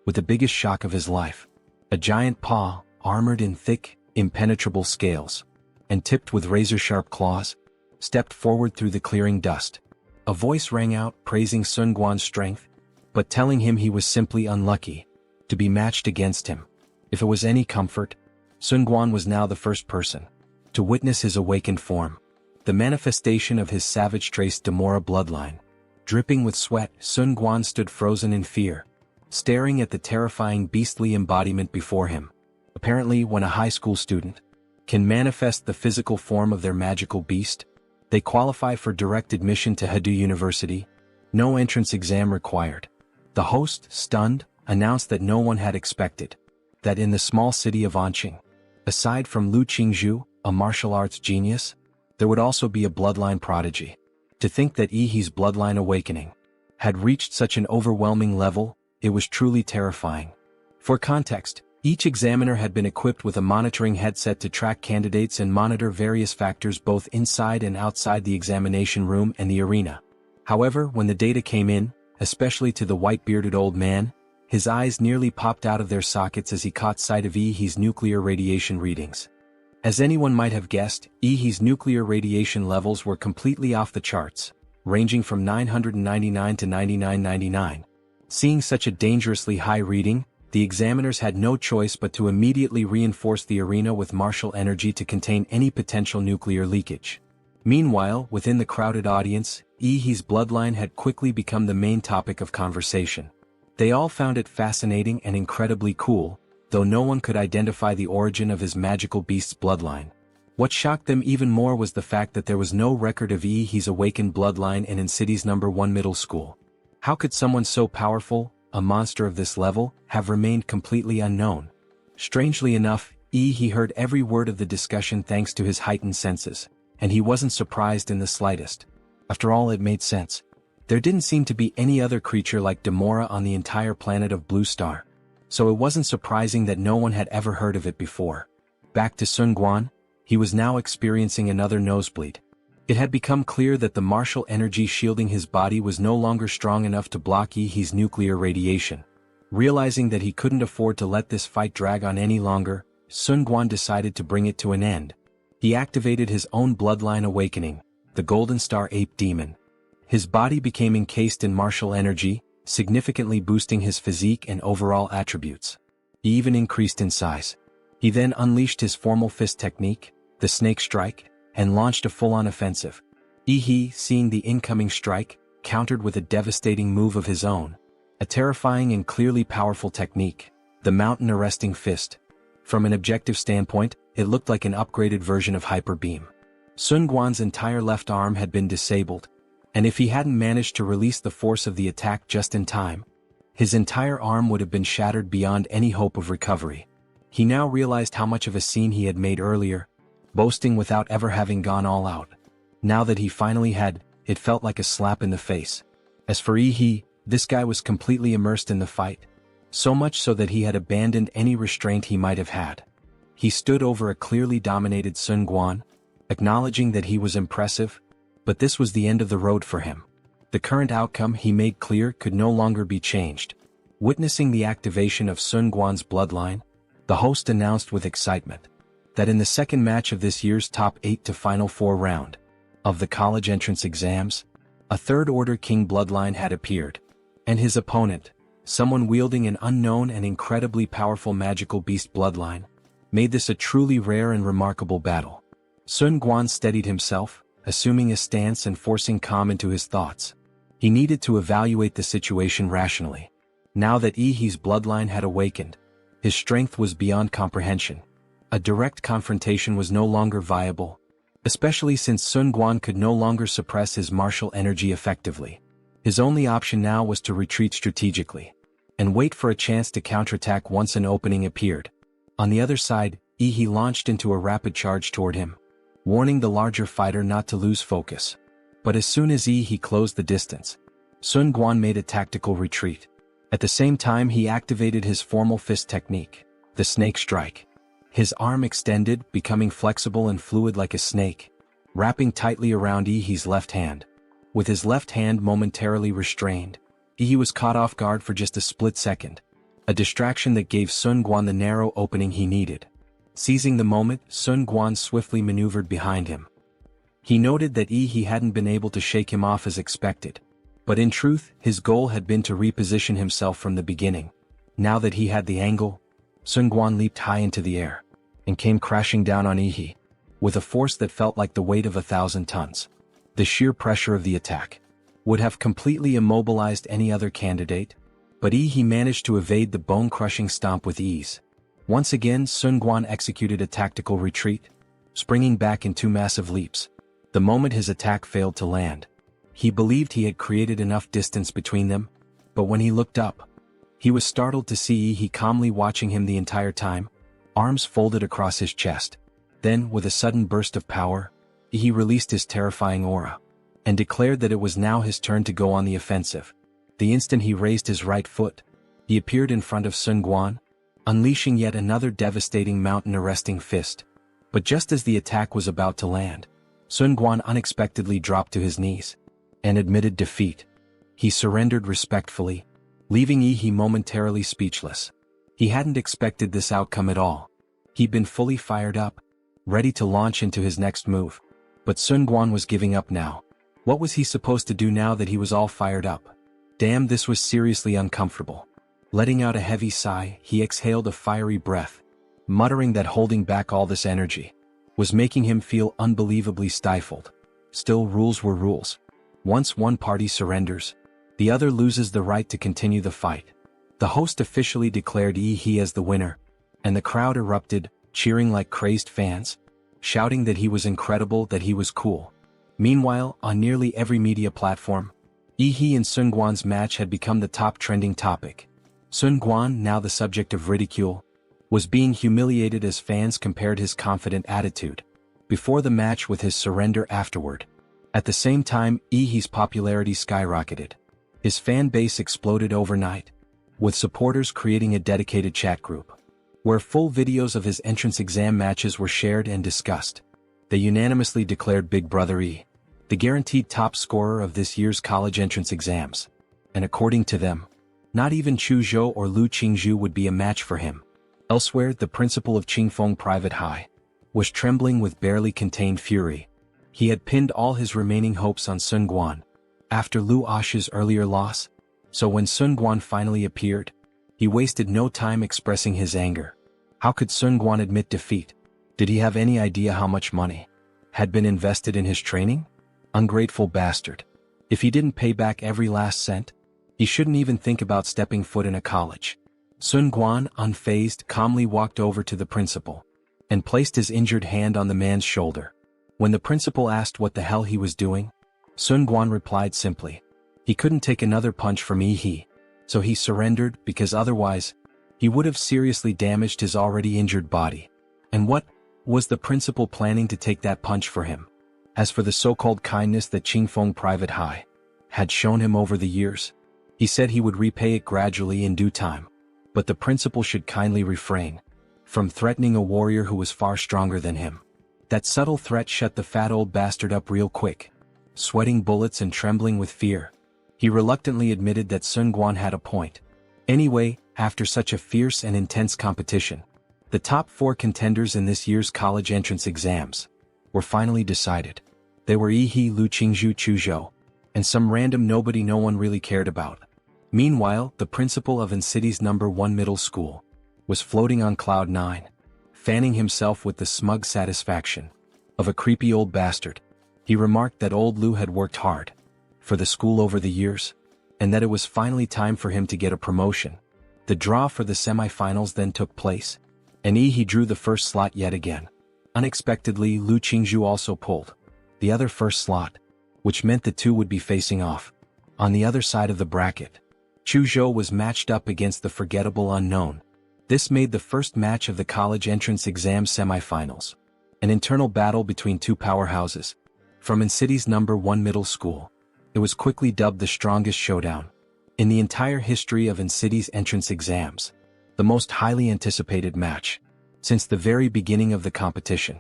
with the biggest shock of his life. A giant paw, armored in thick, impenetrable scales, and tipped with razor-sharp claws, stepped forward through the clearing dust. A voice rang out praising Sun Quan's strength, but telling him he was simply unlucky to be matched against him. If it was any comfort, Sun Quan was now the first person to witness his awakened form, the manifestation of his savage trace Demora bloodline. Dripping with sweat, Sun Quan stood frozen in fear, staring at the terrifying beastly embodiment before him. Apparently, when a high school student can manifest the physical form of their magical beast, they qualify for direct admission to Hadu University, no entrance exam required. The host, stunned, announced that no one had expected that in the small city of Anqing, aside from Lu Qingzhu, a martial arts genius, there would also be a bloodline prodigy. To think that Ihi's bloodline awakening had reached such an overwhelming level, it was truly terrifying. For context, each examiner had been equipped with a monitoring headset to track candidates and monitor various factors both inside and outside the examination room and the arena. However, when the data came in, especially to the white-bearded old man, his eyes nearly popped out of their sockets as he caught sight of Ihi's nuclear radiation readings. As anyone might have guessed, Ihi's nuclear radiation levels were completely off the charts, ranging from 999 to 9999. Seeing such a dangerously high reading, the examiners had no choice but to immediately reinforce the arena with martial energy to contain any potential nuclear leakage. Meanwhile, within the crowded audience, Ihi's bloodline had quickly become the main topic of conversation. They all found it fascinating and incredibly cool, though no one could identify the origin of his magical beast's bloodline. What shocked them even more was the fact that there was no record of Ihi's awakened bloodline in city's #1 middle school. How could someone so powerful, a monster of this level, have remained completely unknown. Strangely enough, he heard every word of the discussion thanks to his heightened senses, and he wasn't surprised in the slightest. After all, it made sense. There didn't seem to be any other creature like Demora on the entire planet of Blue Star, so it wasn't surprising that no one had ever heard of it before. Back to Sun Quan, he was now experiencing another nosebleed. It had become clear that the martial energy shielding his body was no longer strong enough to block Yi's nuclear radiation. Realizing that he couldn't afford to let this fight drag on any longer, Sun Quan decided to bring it to an end. He activated his own bloodline awakening, the Golden Star Ape Demon. His body became encased in martial energy, significantly boosting his physique and overall attributes. He even increased in size. He then unleashed his formal fist technique, the Snake Strike, and launched a full-on offensive. Yi, seeing the incoming strike, countered with a devastating move of his own, a terrifying and clearly powerful technique, the Mountain Arresting Fist. From an objective standpoint, it looked like an upgraded version of Hyper Beam. Sun Quan's entire left arm had been disabled, and if he hadn't managed to release the force of the attack just in time, his entire arm would have been shattered beyond any hope of recovery. He now realized how much of a scene he had made earlier, boasting without ever having gone all out. Now that he finally had, it felt like a slap in the face. As for Yi, this guy was completely immersed in the fight, so much so that he had abandoned any restraint he might have had. He stood over a clearly dominated Sun Quan, acknowledging that he was impressive, but this was the end of the road for him. The current outcome, he made clear, could no longer be changed. Witnessing the activation of Sun Quan's bloodline, the host announced with excitement that in the second match of this year's top 8 to Final 4 round of the college entrance exams, a third-order king bloodline had appeared, and his opponent, someone wielding an unknown and incredibly powerful magical beast bloodline, made this a truly rare and remarkable battle. Sun Quan steadied himself, assuming a stance and forcing calm into his thoughts. He needed to evaluate the situation rationally. Now that Yi's bloodline had awakened, his strength was beyond comprehension. A direct confrontation was no longer viable, especially since Sun Quan could no longer suppress his martial energy effectively. His only option now was to retreat strategically, and wait for a chance to counterattack once an opening appeared. On the other side, Yi launched into a rapid charge toward him, warning the larger fighter not to lose focus. But as soon as Yi closed the distance, Sun Quan made a tactical retreat. At the same time, he activated his formal fist technique, the Snake Strike. His arm extended, becoming flexible and fluid like a snake, wrapping tightly around Yi's left hand. With his left hand momentarily restrained, Yi was caught off guard for just a split second, a distraction that gave Sun Quan the narrow opening he needed. Seizing the moment, Sun Quan swiftly maneuvered behind him. He noted that Yi hadn't been able to shake him off as expected, but in truth, his goal had been to reposition himself from the beginning. Now that he had the angle, Sun Quan leaped high into the air, and came crashing down on Yi, with a force that felt like the weight of 1,000 tons. The sheer pressure of the attack would have completely immobilized any other candidate, but Yi managed to evade the bone-crushing stomp with ease. Once again, Sun Quan executed a tactical retreat, springing back in 2 massive leaps. The moment his attack failed to land, he believed he had created enough distance between them, but when he looked up, he was startled to see Yi calmly watching him the entire time, arms folded across his chest. Then, with a sudden burst of power, Yi released his terrifying aura, and declared that it was now his turn to go on the offensive. The instant he raised his right foot, he appeared in front of Sun Quan, unleashing yet another devastating mountain-arresting fist. But just as the attack was about to land, Sun Quan unexpectedly dropped to his knees, and admitted defeat. He surrendered respectfully, leaving Yi momentarily speechless. He hadn't expected this outcome at all. He'd been fully fired up, ready to launch into his next move. But Sun Quan was giving up now. What was he supposed to do now that he was all fired up? Damn, this was seriously uncomfortable. Letting out a heavy sigh, he exhaled a fiery breath, muttering that holding back all this energy was making him feel unbelievably stifled. Still, rules were rules. Once one party surrenders, the other loses the right to continue the fight. The host officially declared Yi as the winner, and the crowd erupted, cheering like crazed fans, shouting that he was incredible, that he was cool. Meanwhile, on nearly every media platform, Yi and Sun Guan's match had become the top trending topic. Sun Guan, now the subject of ridicule, was being humiliated as fans compared his confident attitude before the match with his surrender afterward. At the same time, Yi's popularity skyrocketed. His fan base exploded overnight, with supporters creating a dedicated chat group, where full videos of his entrance exam matches were shared and discussed. They unanimously declared Big Brother Yi the guaranteed top scorer of this year's college entrance exams. And according to them, not even Chu Zhou or Lu Qingzhu would be a match for him. Elsewhere, the principal of Qingfeng Private High was trembling with barely contained fury. He had pinned all his remaining hopes on Sun Guan after Lu Asha's earlier loss, so when Sun Guan finally appeared, he wasted no time expressing his anger. How could Sun Guan admit defeat? Did he have any idea how much money had been invested in his training? Ungrateful bastard. If he didn't pay back every last cent, he shouldn't even think about stepping foot in a college. Sun Guan, unfazed, calmly walked over to the principal and placed his injured hand on the man's shoulder. When the principal asked what the hell he was doing, Sun Guan replied simply, he couldn't take another punch from Yi, so he surrendered because otherwise, he would have seriously damaged his already injured body. And what was the principal planning to take that punch for him? As for the so-called kindness that Qingfeng Private High had shown him over the years, he said he would repay it gradually in due time. But the principal should kindly refrain from threatening a warrior who was far stronger than him. That subtle threat shut the fat old bastard up real quick. Sweating bullets and trembling with fear, he reluctantly admitted that Sun Guan had a point. Anyway, after such a fierce and intense competition, the top 4 contenders in this year's college entrance exams were finally decided. They were Yi, Lu Qingzhu, Chu Zhou, and some random nobody no one really cared about. Meanwhile, the principal of City's #1 middle school was floating on cloud 9, fanning himself with the smug satisfaction of a creepy old bastard. He remarked that old Lu had worked hard for the school over the years, and that it was finally time for him to get a promotion. The draw for the semifinals then took place, and Yi drew the first slot yet again. Unexpectedly, Lu Qingzhu also pulled the other first slot, which meant the two would be facing off. On the other side of the bracket, Chu Zhou was matched up against the forgettable unknown. This made the first match of the college entrance exam semifinals, an internal battle between two powerhouses from City's #1 middle school. It was quickly dubbed the strongest showdown in the entire history of City's entrance exams, the most highly anticipated match since the very beginning of the competition.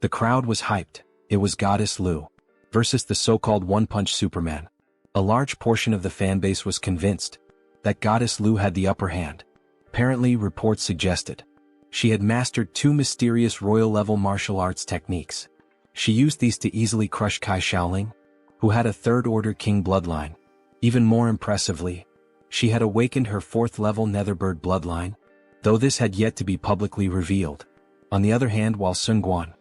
The crowd was hyped. It was Goddess Lu versus the so-called one-punch Superman. A large portion of the fanbase was convinced that Goddess Lu had the upper hand. Apparently, reports suggested she had mastered 2 mysterious royal-level martial arts techniques. She used these to easily crush Kai Shaoling, who had a third-order king bloodline. Even more impressively, she had awakened her 4th-level Netherbird bloodline, though this had yet to be publicly revealed. On the other hand, while Sun Guan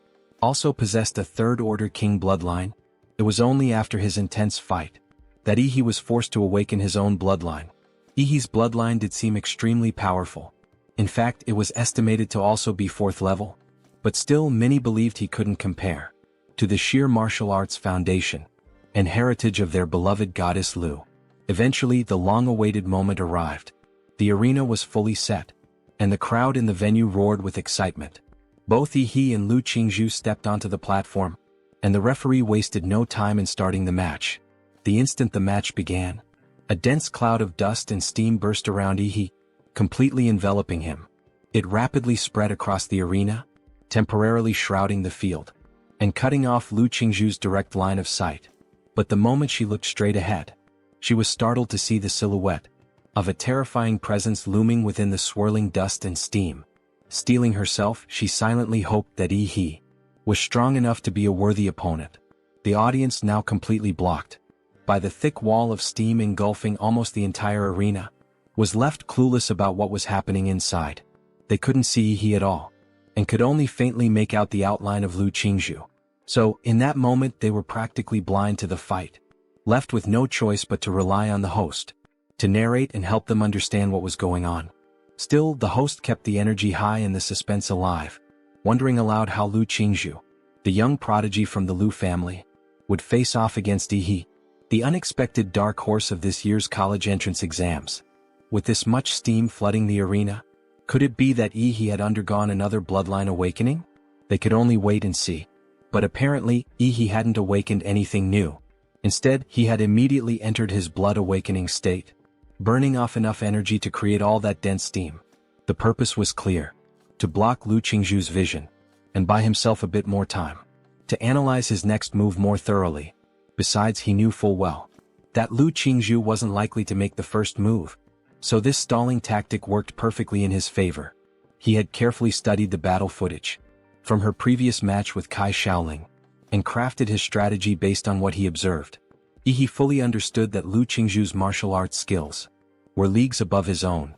also possessed a third-order king bloodline, it was only after his intense fight that Yi was forced to awaken his own bloodline. Yi's bloodline did seem extremely powerful. In fact, it was estimated to also be 4th level, but still many believed he couldn't compare to the sheer martial arts foundation and heritage of their beloved Goddess Lu. Eventually, the long-awaited moment arrived. The arena was fully set, and the crowd in the venue roared with excitement. Both Yi and Lu Qingzhu stepped onto the platform, and the referee wasted no time in starting the match. The instant the match began, a dense cloud of dust and steam burst around Yi, completely enveloping him. It rapidly spread across the arena, temporarily shrouding the field and cutting off Lu Qingzhu's direct line of sight. But the moment she looked straight ahead, she was startled to see the silhouette of a terrifying presence looming within the swirling dust and steam. Steeling herself, she silently hoped that Yi was strong enough to be a worthy opponent. The audience, now completely blocked by the thick wall of steam engulfing almost the entire arena, was left clueless about what was happening inside. They couldn't see Yi at all, and could only faintly make out the outline of Lu Qingzhu. So, in that moment, they were practically blind to the fight, left with no choice but to rely on the host to narrate and help them understand what was going on. Still, the host kept the energy high and the suspense alive, wondering aloud how Lu Qingzhu, the young prodigy from the Lu family, would face off against Yi. the unexpected dark horse of this year's college entrance exams. With this much steam flooding the arena, could it be that He had undergone another bloodline awakening? They could only wait and see. But apparently, He hadn't awakened anything new. Instead, he had immediately entered his blood awakening state, burning off enough energy to create all that dense steam. The purpose was clear: to block Lu Qingzhu's vision, and buy himself a bit more time, to analyze his next move more thoroughly. Besides, he knew full well that Lu Qingzhu wasn't likely to make the first move, so this stalling tactic worked perfectly in his favor. He had carefully studied the battle footage from her previous match with Kai Shaoling, and crafted his strategy based on what he observed. He fully understood that Lu Qingzhu's martial arts skills were leagues above his own.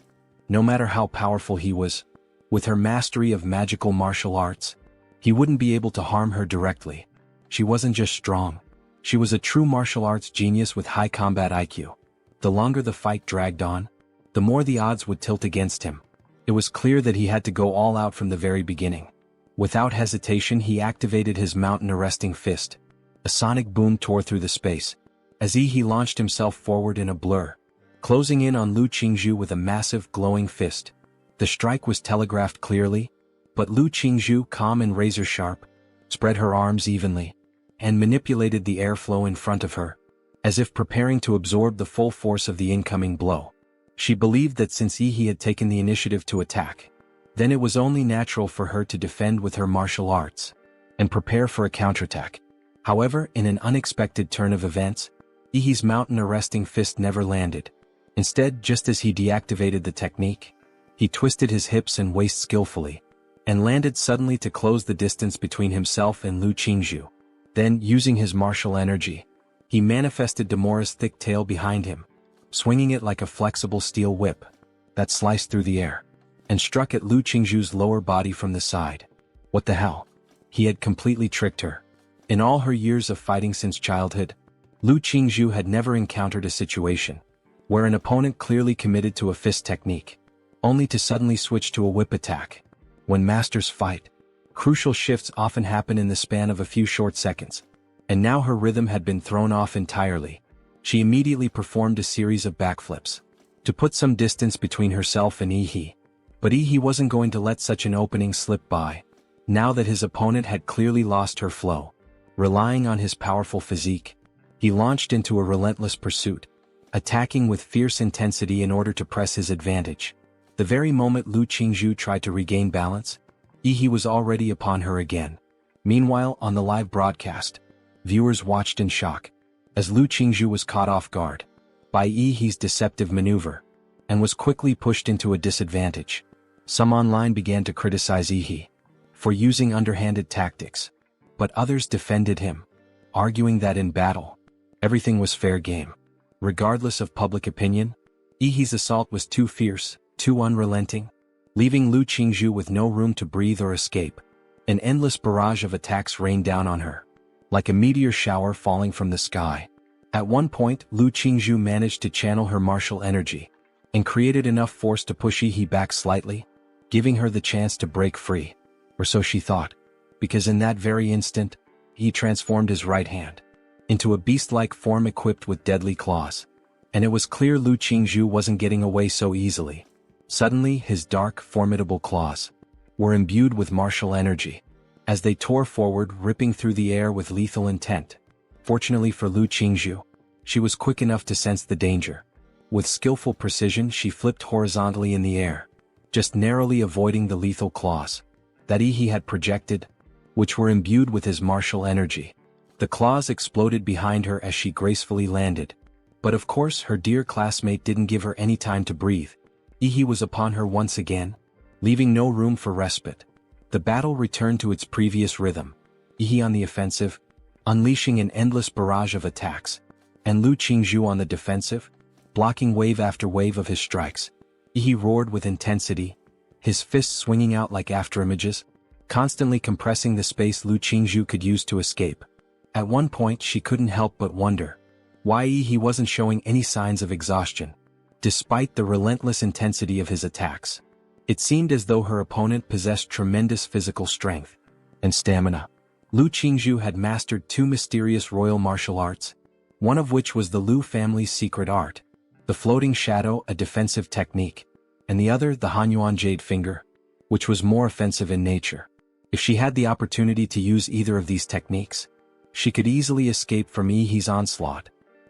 No matter how powerful he was, with her mastery of magical martial arts, he wouldn't be able to harm her directly. She wasn't just strong, she was a true martial arts genius with high combat IQ. The longer the fight dragged on, the more the odds would tilt against him. It was clear that he had to go all out from the very beginning. Without hesitation, he activated his mountain-arresting fist. A sonic boom tore through the space, as he launched himself forward in a blur, closing in on Lu Qingzhu with a massive, glowing fist. The strike was telegraphed clearly, but Lu Qingzhu, calm and razor-sharp, spread her arms evenly, and manipulated the airflow in front of her, as if preparing to absorb the full force of the incoming blow. She believed that since he had taken the initiative to attack, then it was only natural for her to defend with her martial arts, and prepare for a counterattack. However, in an unexpected turn of events, Ihi's mountain-arresting fist never landed. Instead, just as he deactivated the technique, he twisted his hips and waist skillfully, and landed suddenly to close the distance between himself and Lu Qingzhu. Then, using his martial energy, he manifested Demora's thick tail behind him, swinging it like a flexible steel whip that sliced through the air, and struck at Lu Qingzhu's lower body from the side. What the hell? He had completely tricked her. In all her years of fighting since childhood, Lu Qingzhu had never encountered a situation where an opponent clearly committed to a fist technique, only to suddenly switch to a whip attack. When masters fight, crucial shifts often happen in the span of a few short seconds, and now her rhythm had been thrown off entirely. She immediately performed a series of backflips to put some distance between herself and Ihi. But Ihi wasn't going to let such an opening slip by, now that his opponent had clearly lost her flow. Relying on his powerful physique, he launched into a relentless pursuit, attacking with fierce intensity in order to press his advantage. The very moment Lu Qingzhu tried to regain balance, Ihi was already upon her again. Meanwhile, on the live broadcast, viewers watched in shock, as Lu Qingzhu was caught off guard by Ihi's deceptive maneuver, and was quickly pushed into a disadvantage. Some online began to criticize Ihi for using underhanded tactics, but others defended him, arguing that in battle, everything was fair game. Regardless of public opinion, Ihi's assault was too fierce, too unrelenting, leaving Lu Qingzhu with no room to breathe or escape. An endless barrage of attacks rained down on her, like a meteor shower falling from the sky. At one point, Lu Qingzhu managed to channel her martial energy, and created enough force to push Ihi back slightly, giving her the chance to break free. Or so she thought, because in that very instant, he transformed his right hand into a beast-like form equipped with deadly claws. And it was clear Lu Qingzhu wasn't getting away so easily. Suddenly, his dark, formidable claws were imbued with martial energy, as they tore forward, ripping through the air with lethal intent. Fortunately for Lu Qingzhu, she was quick enough to sense the danger. With skillful precision, she flipped horizontally in the air, just narrowly avoiding the lethal claws that Ihi had projected, which were imbued with his martial energy. The claws exploded behind her as she gracefully landed. But of course, her dear classmate didn't give her any time to breathe. Ihi was upon her once again, leaving no room for respite. The battle returned to its previous rhythm. Ihi on the offensive, unleashing an endless barrage of attacks, and Lu Qingzhu on the defensive, blocking wave after wave of his strikes. Ihi roared with intensity, his fists swinging out like afterimages, constantly compressing the space Lu Qingzhu could use to escape. At one point, she couldn't help but wonder why Ihi wasn't showing any signs of exhaustion, despite the relentless intensity of his attacks. It seemed as though her opponent possessed tremendous physical strength and stamina. Lu Qingzhu had mastered two mysterious royal martial arts, one of which was the Liu family's secret art, the floating shadow, a defensive technique, and the other the Hanyuan jade finger, which was more offensive in nature. If she had the opportunity to use either of these techniques, she could easily escape from Ihi's onslaught,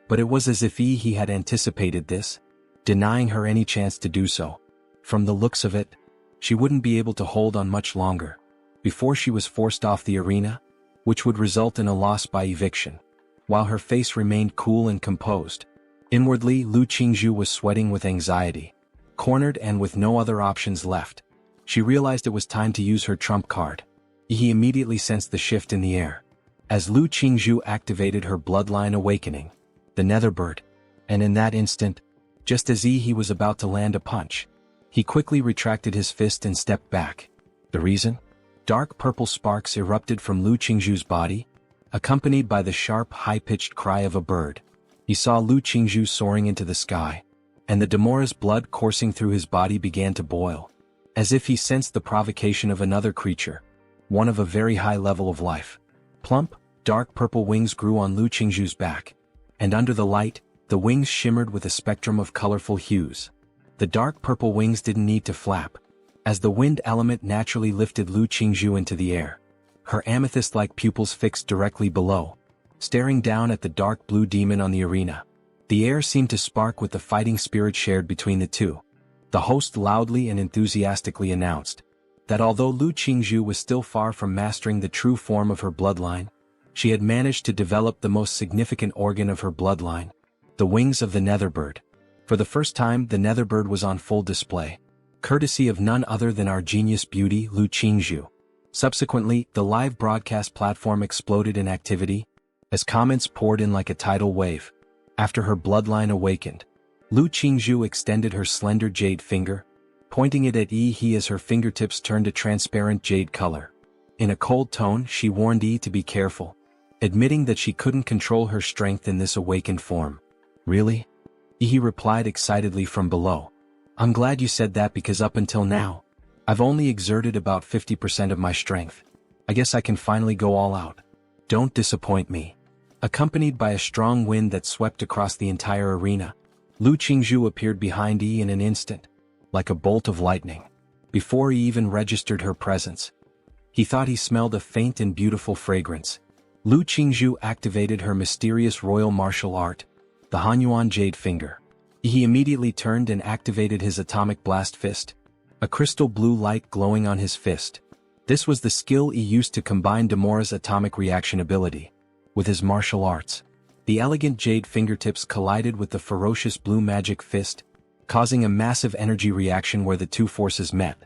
but it was as if Ihi had anticipated this, denying her any chance to do so. From the looks of it, she wouldn't be able to hold on much longer, before she was forced off the arena, which would result in a loss by eviction. While her face remained cool and composed, inwardly Lu Qingzhu was sweating with anxiety. Cornered and with no other options left, she realized it was time to use her trump card. He immediately sensed the shift in the air, as Lu Qingzhu activated her bloodline awakening, the Netherbird, and in that instant, just as he was about to land a punch, he quickly retracted his fist and stepped back. The reason? Dark purple sparks erupted from Lu Qingzhu's body, accompanied by the sharp, high-pitched cry of a bird. He saw Lu Qingzhu soaring into the sky, and the Demora's blood coursing through his body began to boil, as if he sensed the provocation of another creature, one of a very high level of life. Plump, dark purple wings grew on Lu Qingzhu's back, and under the light, the wings shimmered with a spectrum of colorful hues. The dark purple wings didn't need to flap, as the wind element naturally lifted Lu Qingzhu into the air, her amethyst-like pupils fixed directly below, staring down at the dark blue demon on the arena. The air seemed to spark with the fighting spirit shared between the two. The host loudly and enthusiastically announced that although Lu Qingzhu was still far from mastering the true form of her bloodline, she had managed to develop the most significant organ of her bloodline, the wings of the Netherbird. For the first time, the Netherbird was on full display, courtesy of none other than our genius beauty Lu Qingzhu. Subsequently, the live broadcast platform exploded in activity, as comments poured in like a tidal wave. After her bloodline awakened, Lu Qingzhu extended her slender jade finger, pointing it at Yi as her fingertips turned a transparent jade color. In a cold tone, she warned Yi to be careful, admitting that she couldn't control her strength in this awakened form. Really? Yi replied excitedly from below. I'm glad you said that because up until now, I've only exerted about 50% of my strength. I guess I can finally go all out. Don't disappoint me. Accompanied by a strong wind that swept across the entire arena, Lu Qingzhu appeared behind Yi in an instant, like a bolt of lightning. Before he even registered her presence, he thought he smelled a faint and beautiful fragrance. Lu Qingzhu activated her mysterious royal martial art, the Hanyuan jade finger. He immediately turned and activated his atomic blast fist, a crystal blue light glowing on his fist. This was the skill he used to combine Demora's atomic reaction ability with his martial arts. The elegant jade fingertips collided with the ferocious blue magic fist, causing a massive energy reaction where the two forces met.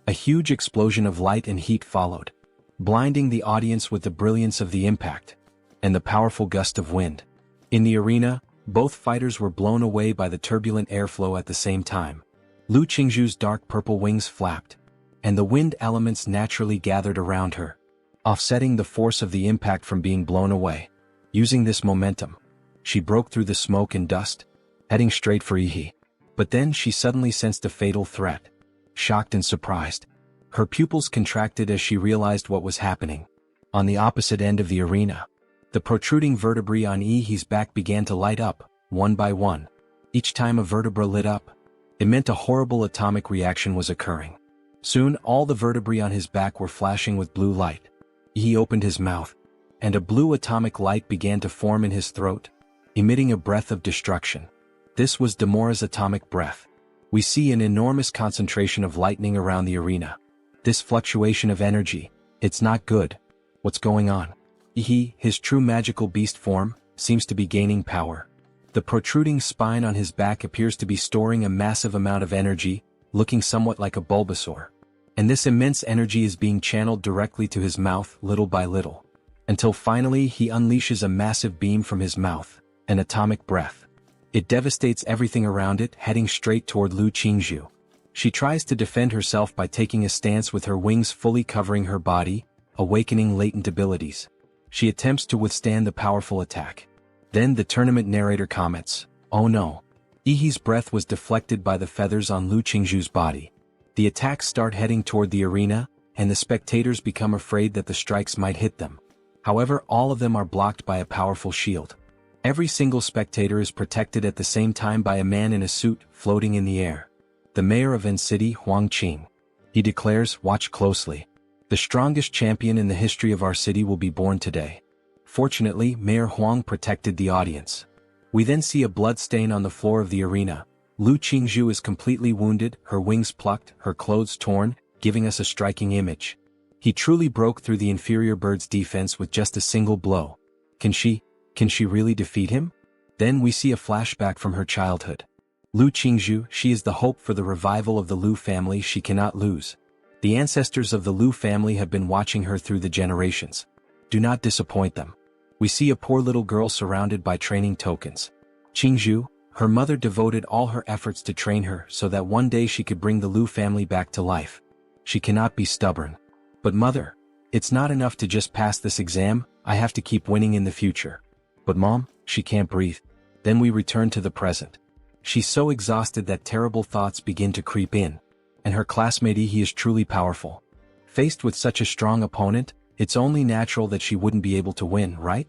A huge explosion of light and heat followed, blinding the audience with the brilliance of the impact and the powerful gust of wind. In the arena, both fighters were blown away by the turbulent airflow at the same time. Lu Qingzhu's dark purple wings flapped, and the wind elements naturally gathered around her, offsetting the force of the impact from being blown away. Using this momentum, she broke through the smoke and dust, heading straight for Ihi. But then she suddenly sensed a fatal threat. Shocked and surprised, her pupils contracted as she realized what was happening. On the opposite end of the arena, the protruding vertebrae on Ihi's back began to light up, one by one. Each time a vertebra lit up, it meant a horrible atomic reaction was occurring. Soon all the vertebrae on his back were flashing with blue light. He opened his mouth, and a blue atomic light began to form in his throat, emitting a breath of destruction. This was Demora's atomic breath. We see an enormous concentration of lightning around the arena. This fluctuation of energy, it's not good. What's going on? His true magical beast form, seems to be gaining power. The protruding spine on his back appears to be storing a massive amount of energy, looking somewhat like a Bulbasaur. And this immense energy is being channeled directly to his mouth little by little, until finally he unleashes a massive beam from his mouth, an atomic breath. It devastates everything around it, heading straight toward Lu Qingzhu. She tries to defend herself by taking a stance with her wings fully covering her body, awakening latent abilities. She attempts to withstand the powerful attack. Then the tournament narrator comments, "Oh no." Ihi's breath was deflected by the feathers on Lu Qingzhu's body. The attacks start heading toward the arena, and the spectators become afraid that the strikes might hit them. However, all of them are blocked by a powerful shield. Every single spectator is protected at the same time by a man in a suit floating in the air. The mayor of N City, Huang Qing. He declares, "Watch closely. The strongest champion in the history of our city will be born today." Fortunately, Mayor Huang protected the audience. We then see a blood stain on the floor of the arena. Lu Qingzhu is completely wounded, her wings plucked, her clothes torn, giving us a striking image. He truly broke through the inferior bird's defense with just a single blow. Can she really defeat him? Then we see a flashback from her childhood. Lu Qingzhu, she is the hope for the revival of the Lu family she cannot lose. The ancestors of the Lu family have been watching her through the generations. Do not disappoint them. We see a poor little girl surrounded by training tokens. Qingzhu, her mother devoted all her efforts to train her so that one day she could bring the Lu family back to life. She cannot be stubborn. But mother, it's not enough to just pass this exam, I have to keep winning in the future. But mom, she can't breathe. Then we return to the present. She's so exhausted that terrible thoughts begin to creep in. And her classmate he is truly powerful. Faced with such a strong opponent, it's only natural that she wouldn't be able to win, right?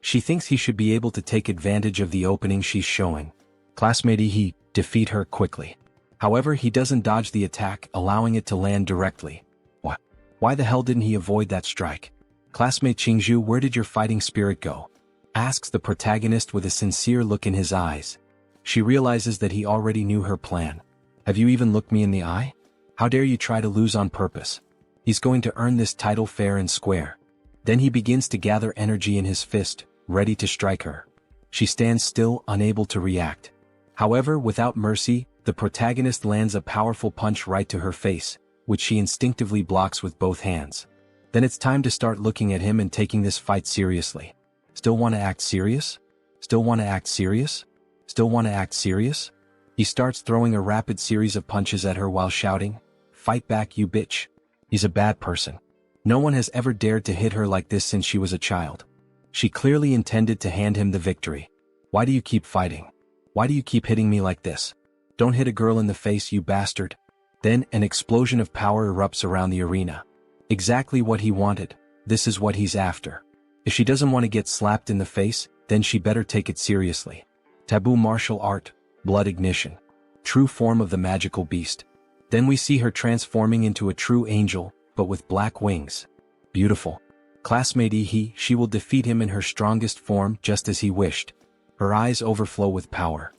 She thinks he should be able to take advantage of the opening she's showing. Classmate he defeat her quickly. However, he doesn't dodge the attack, allowing it to land directly. What? Why the hell didn't he avoid that strike? Classmate Qingzhu, where did your fighting spirit go? Asks the protagonist with a sincere look in his eyes. She realizes that he already knew her plan. Have you even looked me in the eye? How dare you try to lose on purpose? He's going to earn this title fair and square. Then he begins to gather energy in his fist, ready to strike her. She stands still, unable to react. However, without mercy, the protagonist lands a powerful punch right to her face, which she instinctively blocks with both hands. Then it's time to start looking at him and taking this fight seriously. Still want to act serious? Still want to act serious? Still want to act serious? He starts throwing a rapid series of punches at her while shouting, "Fight back, you bitch." He's a bad person. No one has ever dared to hit her like this since she was a child. She clearly intended to hand him the victory. Why do you keep fighting? Why do you keep hitting me like this? Don't hit a girl in the face, you bastard. Then, an explosion of power erupts around the arena. Exactly what he wanted. This is what he's after. If she doesn't want to get slapped in the face, then she better take it seriously. Taboo martial art, blood ignition. True form of the magical beast. Then we see her transforming into a true angel, but with black wings. Beautiful. Classmate she will defeat him in her strongest form just as he wished. Her eyes overflow with power.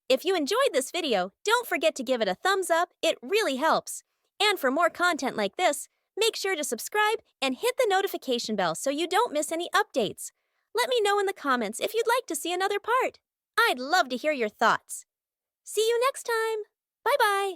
If you enjoyed this video, don't forget to give it a thumbs up, it really helps. And for more content like this, make sure to subscribe and hit the notification bell so you don't miss any updates. Let me know in the comments if you'd like to see another part. I'd love to hear your thoughts. See you next time. Bye-bye.